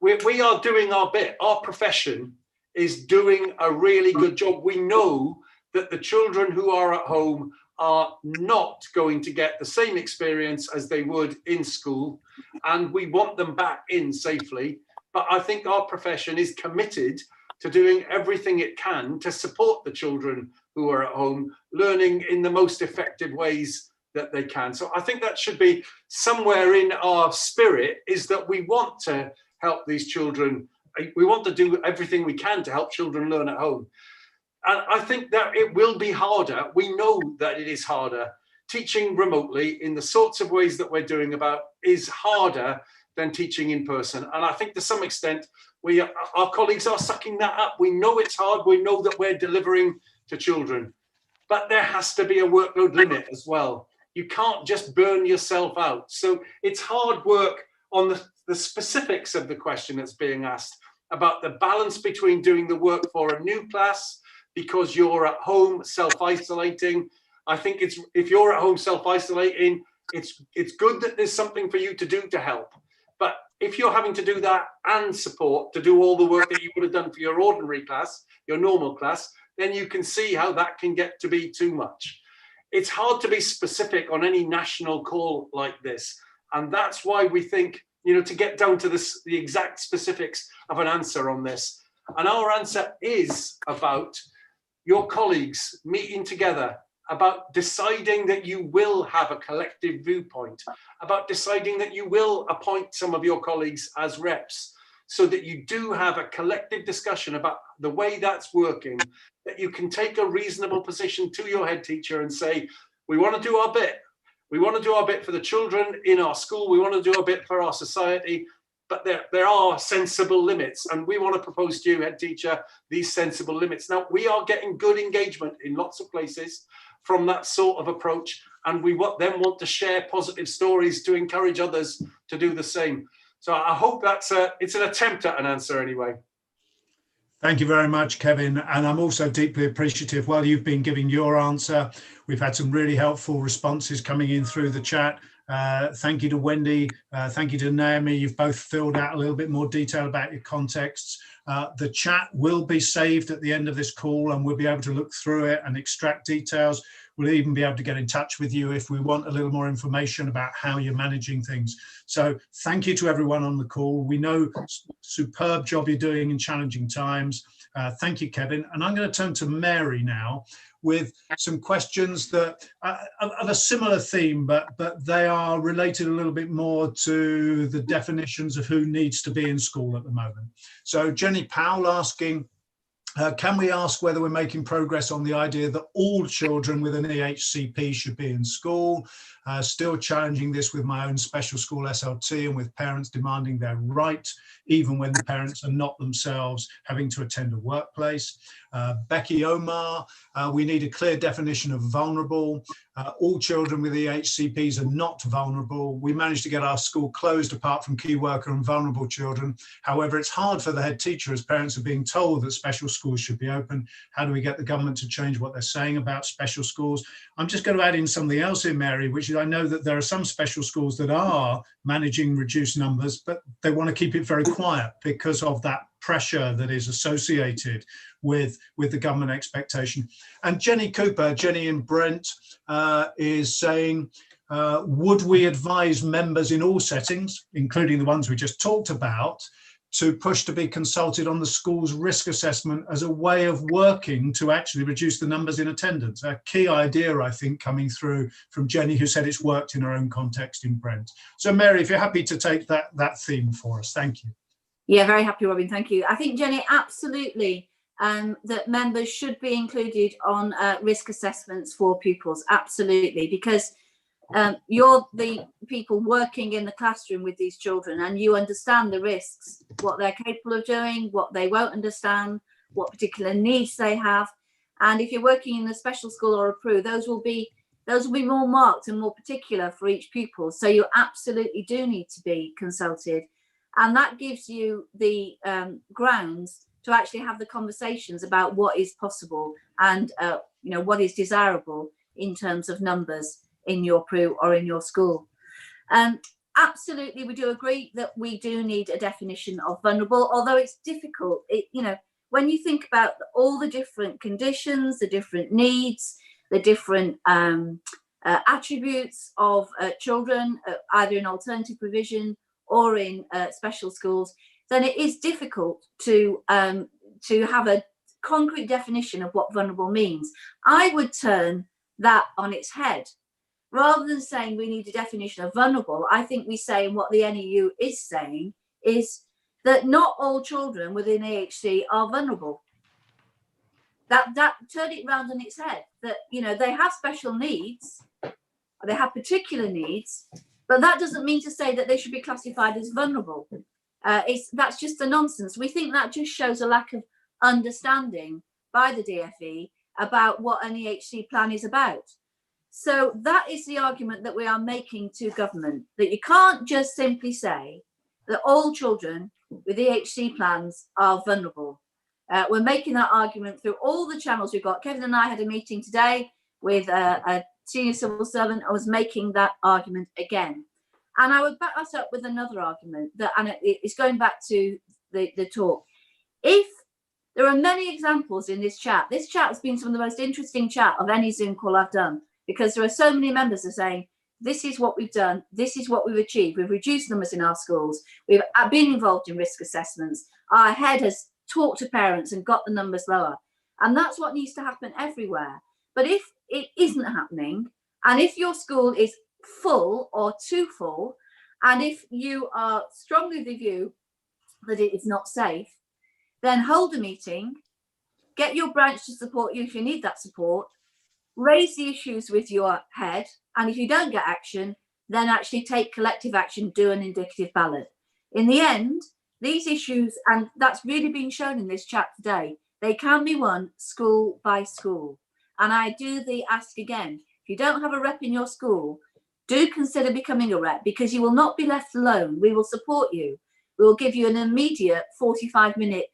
we are doing our bit. Our profession is doing a really good job. We know that the children who are at home are not going to get the same experience as they would in school, and we want them back in safely. But I think our profession is committed to doing everything it can to support the children who are at home, learning in the most effective ways that they can. So I think that should be somewhere in our spirit, is that we want to help these children. We want to do everything we can to help children learn at home. And I think that it will be harder. We know that it is harder. Teaching remotely in the sorts of ways that we're doing about is harder than teaching in person. And I think to some extent, our colleagues are sucking that up. We know it's hard. We know that we're delivering to children, but there has to be a workload limit as well. You can't just burn yourself out. So it's hard work on the specifics of the question that's being asked about the balance between doing the work for a new class because you're at home self-isolating. I think if you're at home self-isolating, it's good that there's something for you to do to help. But if you're having to do that and support to do all the work that you would have done for your ordinary class, your normal class, then you can see how that can get to be too much. It's hard to be specific on any national call like this. And that's why we think, to get down to the exact specifics of an answer on this. And our answer is about your colleagues meeting together, about deciding that you will have a collective viewpoint, about deciding that you will appoint some of your colleagues as reps, so that you do have a collective discussion about the way that's working, that you can take a reasonable position to your head teacher and say, we want to do our bit. We want to do our bit for the children in our school. We want to do a bit for our society, but there are sensible limits. And we want to propose to you, head teacher, these sensible limits. Now, we are getting good engagement in lots of places from that sort of approach. And we then want to share positive stories to encourage others to do the same. So I hope it's an attempt at an answer anyway. Thank you very much, Kevin. And I'm also deeply appreciative while you've been giving your answer. We've had some really helpful responses coming in through the chat. Thank you to Wendy. Thank you to Naomi. You've both filled out a little bit more detail about your contexts. The chat will be saved at the end of this call and we'll be able to look through it and extract details. We'll even be able to get in touch with you if we want a little more information about how you're managing things. So thank you to everyone on the call. We know superb job you're doing in challenging times. Thank you, Kevin. And I'm going to turn to Mary now with some questions that are of a similar theme, but they are related a little bit more to the definitions of who needs to be in school at the moment. So Jenny Powell asking, can we ask whether we're making progress on the idea that all children with an EHCP should be in school? Still challenging this with my own special school SLT and with parents demanding their right, even when the parents are not themselves having to attend a workplace. Becky Omar, we need a clear definition of vulnerable. All children with EHCPs are not vulnerable. We managed to get our school closed apart from key worker and vulnerable children. However, it's hard for the head teacher as parents are being told that special schools should be open. How do we get the government to change what they're saying about special schools? I'm just going to add in something else in, Mary, which is I know that there are some special schools that are managing reduced numbers, but they want to keep it very quiet because of that pressure that is associated with the government expectation. And Jenny Cooper, Jenny in Brent, is saying, would we advise members in all settings, including the ones we just talked about, to push to be consulted on the school's risk assessment as a way of working to actually reduce the numbers in attendance? A key idea, I think, coming through from Jenny, who said it's worked in her own context in Brent. So Mary, if you're happy to take that theme for us, thank you. Yeah, very happy, Robin, thank you. I think, Jenny, absolutely, that members should be included on risk assessments for pupils, absolutely, because you're the people working in the classroom with these children and you understand the risks, what they're capable of doing, what they won't understand, what particular needs they have. And if you're working in a special school or a PRU, those will be more marked and more particular for each pupil. So you absolutely do need to be consulted. And that gives you the grounds to actually have the conversations about what is possible and what is desirable in terms of numbers in your PRU or in your school. Absolutely, we do agree that we do need a definition of vulnerable, although it's difficult. When you think about all the different conditions, the different needs, the different attributes of children, either in alternative provision or in special schools, then it is difficult to have a concrete definition of what vulnerable means. I would turn that on its head. Rather than saying we need a definition of vulnerable, I think we say, and what the NEU is saying, is that not all children within AHC are vulnerable. that turned it round on its head, that, you know, they have special needs, they have particular needs, but that doesn't mean to say that they should be classified as vulnerable. That's just a nonsense. We think that just shows a lack of understanding by the DfE about what an EHC plan is about. So that is the argument that we are making to government, that you can't just simply say that all children with EHC plans are vulnerable. We're making that argument through all the channels we've got. Kevin and I had a meeting today with a senior civil servant. I was making that argument again. And I would back that up with another argument, that, and it's going back to the talk. If there are many examples in this chat has been some of the most interesting chat of any Zoom call I've done, because there are so many members that are saying, this is what we've done, this is what we've achieved. We've reduced numbers in our schools, we've been involved in risk assessments, our head has talked to parents and got the numbers lower. And that's what needs to happen everywhere. But if it isn't happening, and if your school is full or too full, and if you are strongly of the view that it is not safe, then hold a meeting, get your branch to support you if you need that support, raise the issues with your head, and if you don't get action, then actually take collective action, do an indicative ballot. In the end, these issues, and that's really been shown in this chat today, they can be won school by school. And I do the ask again, if you don't have a rep in your school, do consider becoming a rep, because you will not be left alone. We will support you. We will give you an immediate 45-minute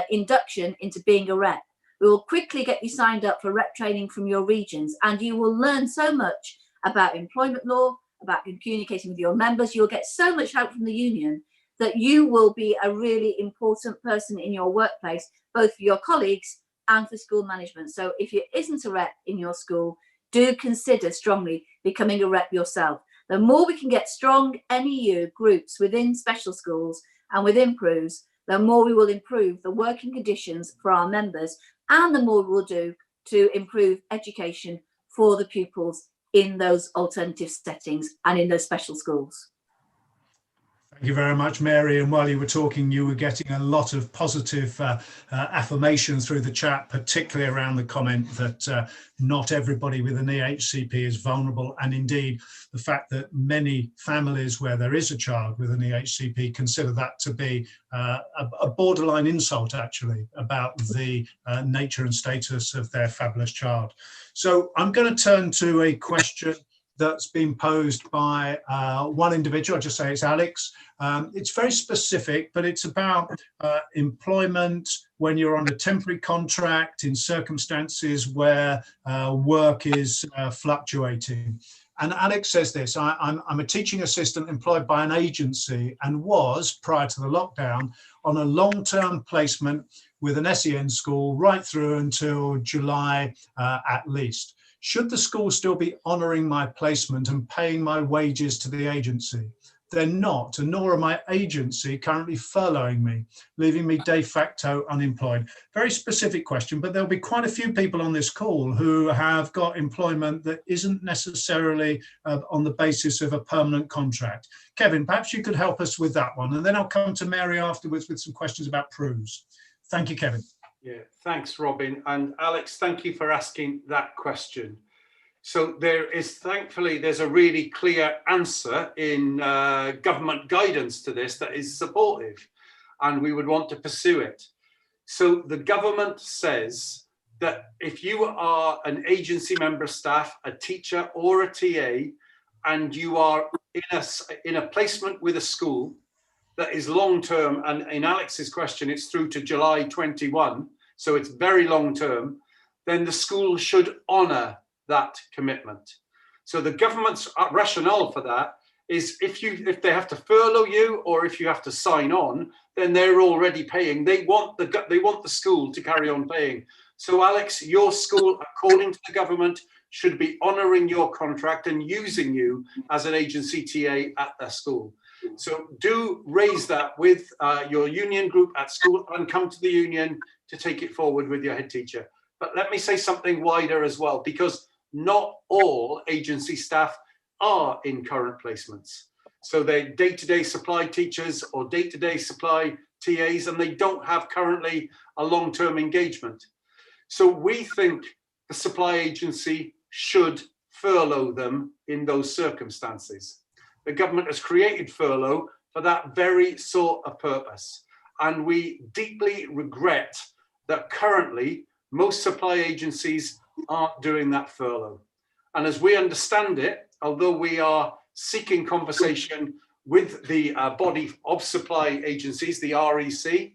induction into being a rep. We will quickly get you signed up for rep training from your regions, and you will learn so much about employment law, about communicating with your members. You'll get so much help from the union that you will be a really important person in your workplace, both for your colleagues and for school management. So if there isn't a rep in your school, do consider strongly becoming a rep yourself. The more we can get strong NEU groups within special schools and within PRUs, the more we will improve the working conditions for our members, and the more we will do to improve education for the pupils in those alternative settings and in those special schools. Thank you very much, Mary. And while you were talking, you were getting a lot of positive affirmation through the chat, particularly around the comment that not everybody with an EHCP is vulnerable. And indeed, the fact that many families where there is a child with an EHCP consider that to be a borderline insult, actually, about the nature and status of their fabulous child. So I'm going to turn to a question that's been posed by one individual. I'll just say it's Alex. It's very specific, but it's about employment when you're on a temporary contract in circumstances where work is fluctuating. And Alex says this: I'm a teaching assistant employed by an agency and was, prior to the lockdown, on a long-term placement with an SEN school right through until July at least. Should the school still be honouring my placement and paying my wages to the agency? They're not, and nor are my agency currently furloughing me, leaving me de facto unemployed. Very specific question, but there'll be quite a few people on this call who have got employment that isn't necessarily on the basis of a permanent contract. Kevin, perhaps you could help us with that one, and then I'll come to Mary afterwards with some questions about PRUs. Thank you, Kevin. Yeah, thanks, Robin. And Alex, thank you for asking that question. So thankfully, there's a really clear answer in government guidance to this that is supportive, and we would want to pursue it. So the government says that if you are an agency member of staff, a teacher or a TA, and you are in a placement with a school that is long-term, and in Alex's question, it's through to July 21, so it's very long-term, then the school should honour that commitment. So the government's rationale for that is if they have to furlough you or if you have to sign on, then they're already paying. They want the school to carry on paying. So Alex, your school, according to the government, should be honouring your contract and using you as an agency TA at their school. So do raise that with your union group at school and come to the union to take it forward with your head teacher. But let me say something wider as well, because not all agency staff are in current placements. So they're day-to-day supply teachers or day-to-day supply TAs, and they don't have currently a long-term engagement. So we think the supply agency should furlough them in those circumstances. The government has created furlough for that very sort of purpose. And we deeply regret that currently most supply agencies aren't doing that furlough. And as we understand it, although we are seeking conversation with the body of supply agencies, the REC,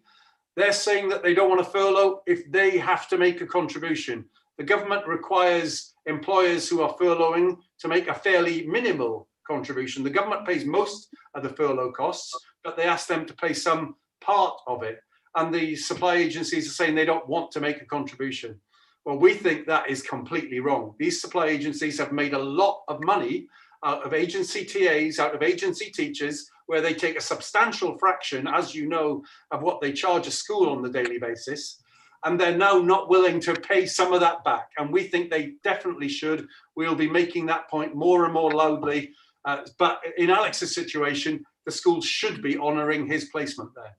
they're saying that they don't want to furlough if they have to make a contribution. The government requires employers who are furloughing to make a fairly minimal contribution. The government pays most of the furlough costs, but they ask them to pay some part of it. And the supply agencies are saying they don't want to make a contribution. Well, we think that is completely wrong. These supply agencies have made a lot of money out of agency TAs, out of agency teachers, where they take a substantial fraction, as you know, of what they charge a school on the daily basis. And they're now not willing to pay some of that back. And we think they definitely should. We'll be making that point more and more loudly. But in Alex's situation, the school should be honouring his placement there.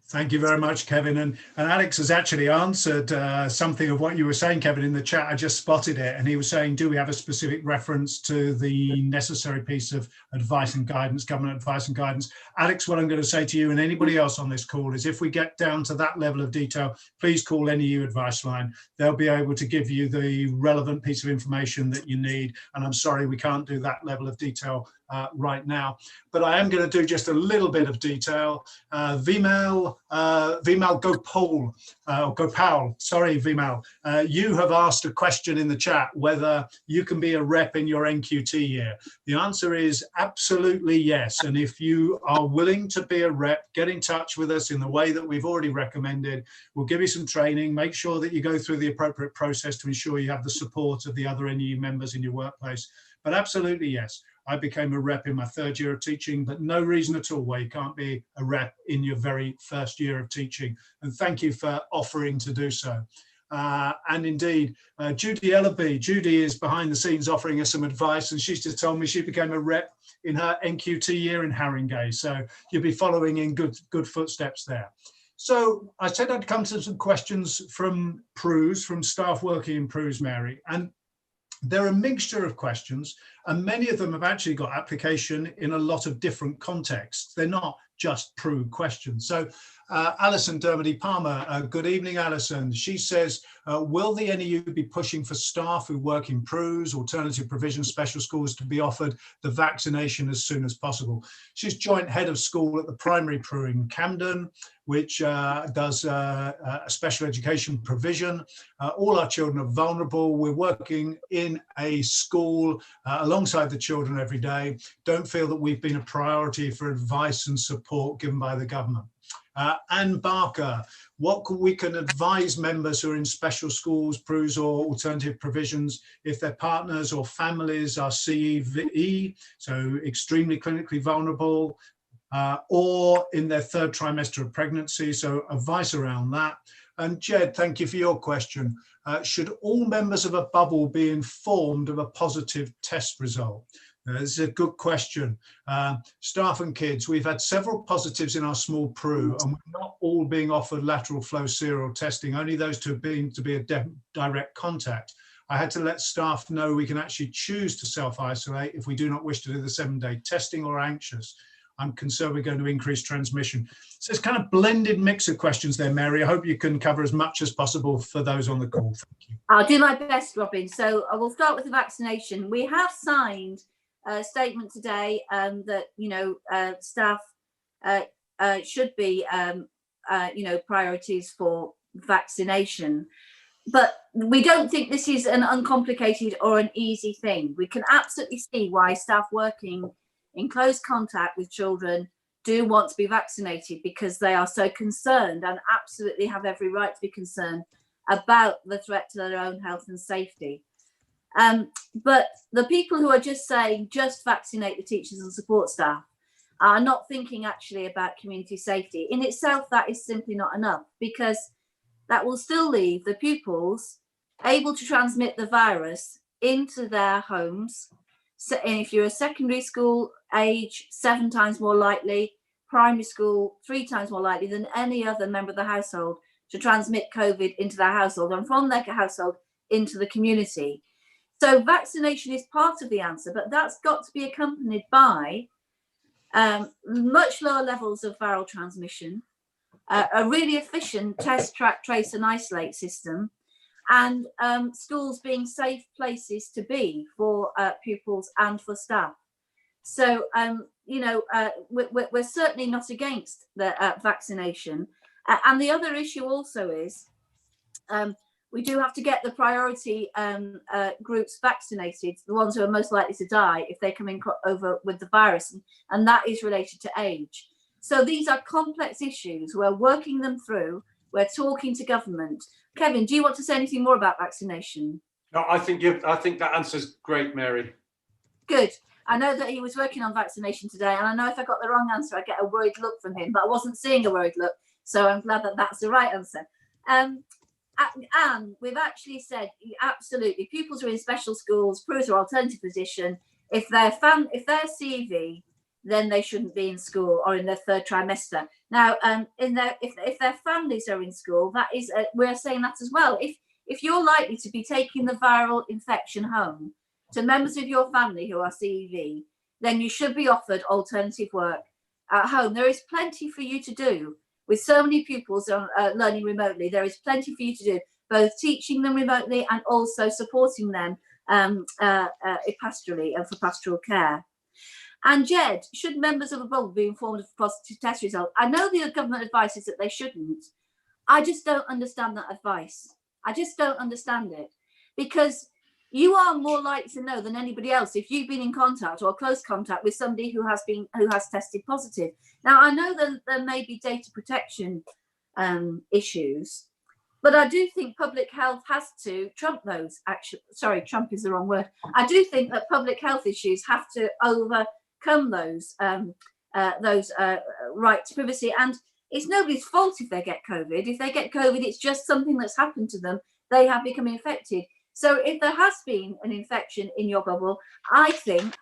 Thank you very much, Kevin. And Alex has actually answered something of what you were saying, Kevin, in the chat. I just spotted it. And he was saying, do we have a specific reference to the necessary piece of advice and guidance, government advice and guidance? Alex, what I'm going to say to you and anybody else on this call is if we get down to that level of detail, please call NEU advice line. They'll be able to give you the relevant piece of information that you need. And I'm sorry, we can't do that level of detail right now, but I am going to do just a little bit of detail. Vimal Gopal, sorry Vimal, you have asked a question in the chat whether you can be a rep in your NQT year. The answer is absolutely yes, and if you are willing to be a rep, get in touch with us in the way that we've already recommended. We'll give you some training, make sure that you go through the appropriate process to ensure you have the support of the other NEU members in your workplace, but absolutely yes. I became a rep in my third year of teaching, but no reason at all why you can't be a rep in your very first year of teaching. And thank you for offering to do so. And indeed, Judy Ellaby, Judy is behind the scenes offering us some advice, and she's just told me she became a rep in her NQT year in Haringey. So you'll be following in good footsteps there. So I said I'd come to some questions from PRUs, from staff working in PRUs, Mary. And they're a mixture of questions, and many of them have actually got application in a lot of different contexts. They're not just PRU questions. So Alison Dermody Palmer, good evening, Alison. She says, will the NEU be pushing for staff who work in PRUs, alternative provision special schools, to be offered the vaccination as soon as possible? She's joint head of school at the primary PRU in Camden, which does special education provision. All our children are vulnerable. We're working in a school alongside the children every day. Don't feel that we've been a priority for advice and support given by the government. Anne Barker, what we can advise members who are in special schools, PRUs or alternative provisions if their partners or families are CEV, so extremely clinically vulnerable, or in their third trimester of pregnancy, so advice around that. And Jed, thank you for your question. Should all members of a bubble be informed of a positive test result? This is a good question. Staff and kids, we've had several positives in our small PRU, and we're not all being offered lateral flow serial testing, only those two being to be a direct contact. I had to let staff know we can actually choose to self-isolate if we do not wish to do the 7-day testing or anxious. I'm concerned we're going to increase transmission. So it's kind of blended mix of questions there, Mary. I hope you can cover as much as possible for those on the call. Thank you. I'll do my best, Robin. So I will start with the vaccination. We have signed a statement today that, you know, staff should be, you know, priorities for vaccination. But we don't think this is an uncomplicated or an easy thing. We can absolutely see why staff working in close contact with children do want to be vaccinated, because they are so concerned and absolutely have every right to be concerned about the threat to their own health and safety. But the people who are just saying just vaccinate the teachers and support staff are not thinking actually about community safety. In itself, that is simply not enough, because that will still leave the pupils able to transmit the virus into their homes. So if you're a secondary school age, 7 times more likely, primary school 3 times more likely than any other member of the household to transmit COVID into their household and from their household into the community. So vaccination is part of the answer, but that's got to be accompanied by much lower levels of viral transmission, a really efficient test, track, trace and isolate system, and schools being safe places to be for pupils and for staff. So, we're certainly not against the vaccination. And the other issue also is we do have to get the priority groups vaccinated, the ones who are most likely to die if they come in over with the virus, and that is related to age. So these are complex issues. We're working them through. We're talking to government. Kevin, do you want to say anything more about vaccination? No, I think that answer's great, Mary. Good. I know that he was working on vaccination today, and I know if I got the wrong answer, I'd get a worried look from him, but I wasn't seeing a worried look. So I'm glad that that's the right answer. And we've actually said, absolutely, pupils who are in special schools, PRUs or alternative position, if they're CV, then they shouldn't be in school or in their third trimester. Now, if their families are in school, that is, we're saying that as well. If you're likely to be taking the viral infection home to members of your family who are CEV, then you should be offered alternative work at home. There is plenty for you to do. With so many pupils learning remotely, there is plenty for you to do, both teaching them remotely and also supporting them pastorally and for pastoral care. And Jed, should members of the bubble be informed of positive test results? I know the government advice is that they shouldn't. I just don't understand that advice. I just don't understand it, because you are more likely to know than anybody else if you've been in contact or close contact with somebody who has tested positive. Now, I know that there may be data protection issues, but I do think public health has to trump those. Sorry, trump is the wrong word. I do think that public health issues have to overcome those right to privacy. And it's nobody's fault if they get COVID. If they get COVID, it's just something that's happened to them. They have become infected. So if there has been an infection in your bubble,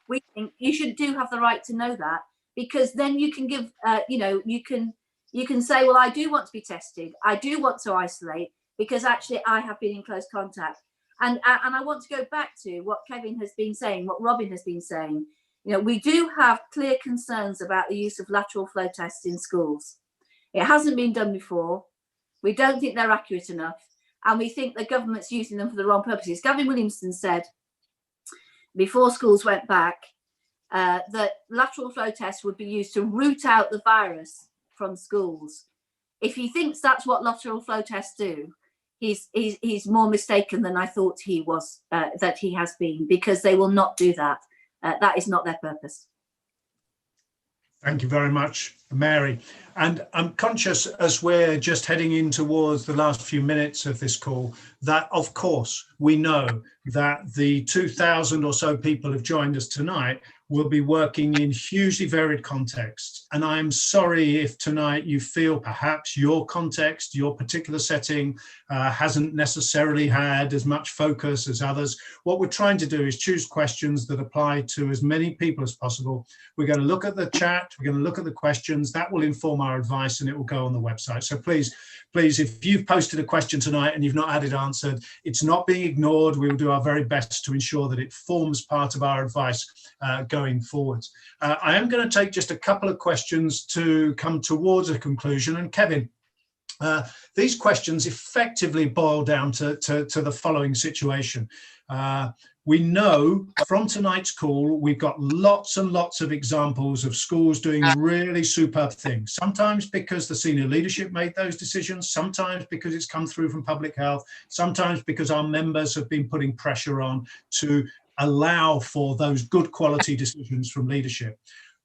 we think you should have the right to know that, because then you can give, you can say, well, I do want to be tested. I do want to isolate because actually I have been in close contact. And I want to go back to what Kevin has been saying, what Robin has been saying. We do have clear concerns about the use of lateral flow tests in schools. It hasn't been done before. We don't think they're accurate enough. And we think the government's using them for the wrong purposes. Gavin Williamson said before schools went back that lateral flow tests would be used to root out the virus from schools. If he thinks that's what lateral flow tests do, he's more mistaken than I thought he was, that he has been, because they will not do that. That is not their purpose. Thank you very much, Mary. And I'm conscious, as we're just heading in towards the last few minutes of this call, that of course we know that the 2,000 or so people who've joined us tonight will be working in hugely varied contexts. And I'm sorry if tonight you feel perhaps your context, your particular setting hasn't necessarily had as much focus as others. What we're trying to do is choose questions that apply to as many people as possible. We're going to look at the chat, we're going to look at the questions, that will inform our advice and it will go on the website. So please, if you've posted a question tonight and you've not had it answered, it's not being ignored. We will do our very best to ensure that it forms part of our advice going forward. I am going to take just a couple of questions to come towards a conclusion. And Kevin, these questions effectively boil down to the following situation. We know from tonight's call, we've got lots and lots of examples of schools doing really superb things, sometimes because the senior leadership made those decisions, sometimes because it's come through from public health, sometimes because our members have been putting pressure on to allow for those good quality decisions from leadership.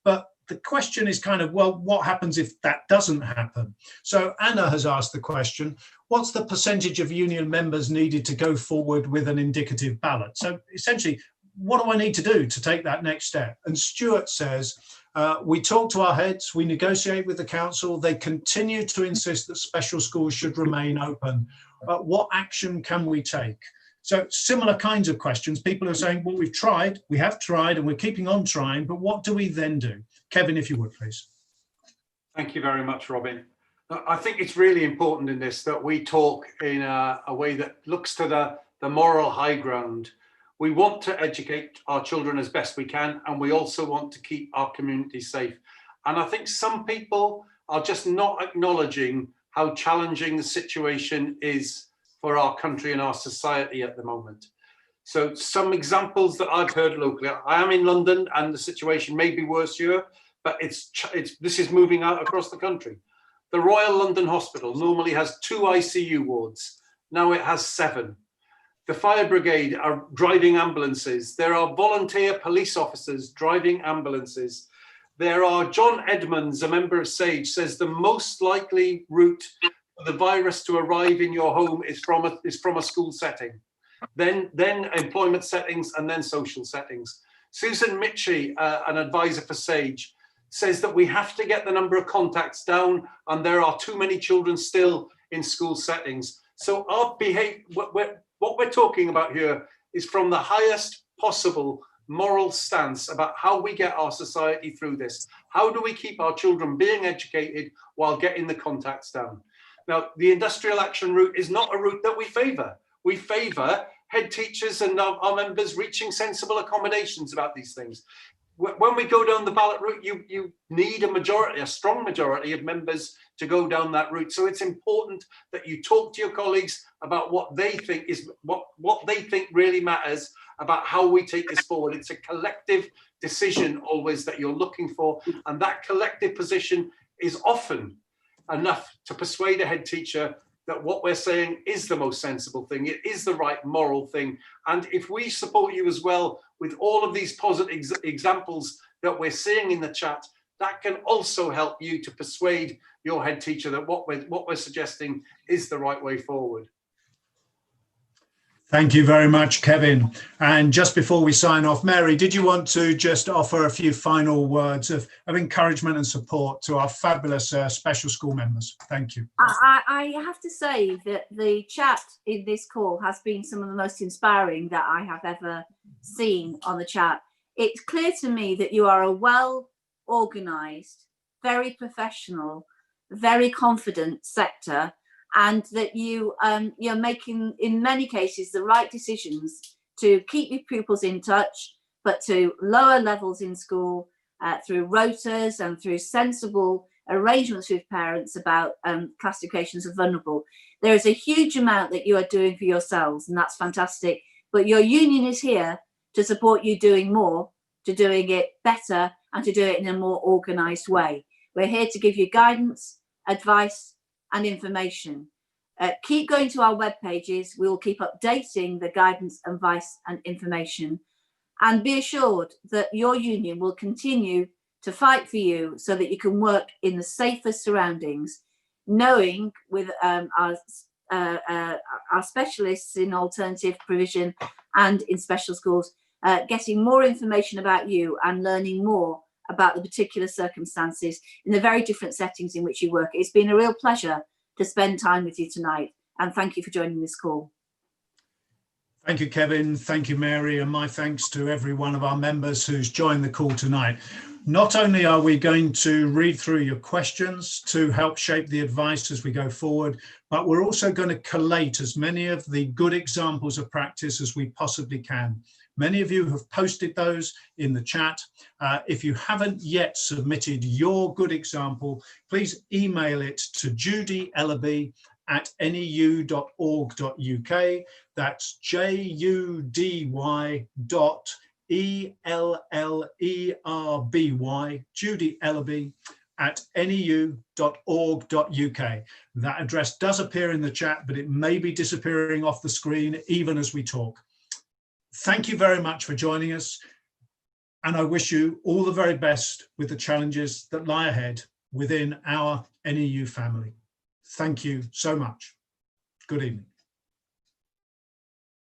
But the question is kind of, well, what happens if that doesn't happen? So Anna has asked the question, what's the percentage of union members needed to go forward with an indicative ballot? So essentially, what do I need to do to take that next step? And Stuart says, we talk to our heads, we negotiate with the council, they continue to insist that special schools should remain open. What action can we take? So similar kinds of questions. People are saying, well, we have tried and we're keeping on trying, but what do we then do? Kevin, if you would, please. Thank you very much, Robin. I think it's really important in this that we talk in a way that looks to the moral high ground. We want to educate our children as best we can, and we also want to keep our community safe. And I think some people are just not acknowledging how challenging the situation is for our country and our society at the moment. So some examples that I've heard locally, I am in London and the situation may be worse here, but this is moving out across the country. The Royal London Hospital normally has 2 ICU wards. Now it has 7. The fire brigade are driving ambulances. There are volunteer police officers driving ambulances. There are, John Edmonds, a member of SAGE, says the most likely route for the virus to arrive in your home is from a school setting, then employment settings, and then social settings. Susan Mitchie, an advisor for SAGE, says that we have to get the number of contacts down, and there are too many children still in school settings. So what we're talking about here is from the highest possible moral stance about how we get our society through this. How do we keep our children being educated while getting the contacts down? Now, the industrial action route is not a route that we favour. We favour head teachers and our members reaching sensible accommodations about these things. When we go down the ballot route, you need a strong majority of members to go down that route. So it's important that you talk to your colleagues about what they think what they think really matters about how we take this forward. It's a collective decision always that you're looking for, and that collective position is often enough to persuade a head teacher that what we're saying is the most sensible thing. It is the right moral thing. And if we support you as well with all of these positive examples that we're seeing in the chat, that can also help you to persuade your head teacher that what we're suggesting is the right way forward. Thank you very much, Kevin. And just before we sign off, Mary, did you want to just offer a few final words of encouragement and support to our fabulous special school members? Thank you. I have to say that the chat in this call has been some of the most inspiring that I have ever seen on the chat. It's clear to me that you are a well-organised, very professional, very confident sector, and that you're making, in many cases, the right decisions to keep your pupils in touch, but to lower levels in school through rotas and through sensible arrangements with parents about classifications of vulnerable. There is a huge amount that you are doing for yourselves, and that's fantastic. But your union is here to support you doing more, to doing it better, and to do it in a more organised way. We're here to give you guidance, advice, and information. Keep going to our web pages. We will keep updating the guidance, advice, and information. And be assured that your union will continue to fight for you so that you can work in the safest surroundings, knowing with our specialists in alternative provision and in special schools, getting more information about you and learning more about the particular circumstances in the very different settings in which you work. It's been a real pleasure to spend time with you tonight, and thank you for joining this call. Thank you, Kevin. Thank you, Mary, and my thanks to every one of our members who's joined the call tonight. Not only are we going to read through your questions to help shape the advice as we go forward, but we're also going to collate as many of the good examples of practice as we possibly can. Many of you have posted those in the chat. If you haven't yet submitted your good example, please email it to judy.ellaby@neu.org.uk. That's JUD.ELLERBY, Judy Ellaby @neu.org.uk. That address does appear in the chat, but it may be disappearing off the screen even as we talk. Thank you very much for joining us, and I wish you all the very best with the challenges that lie ahead within our NEU family. Thank you so much. Good evening.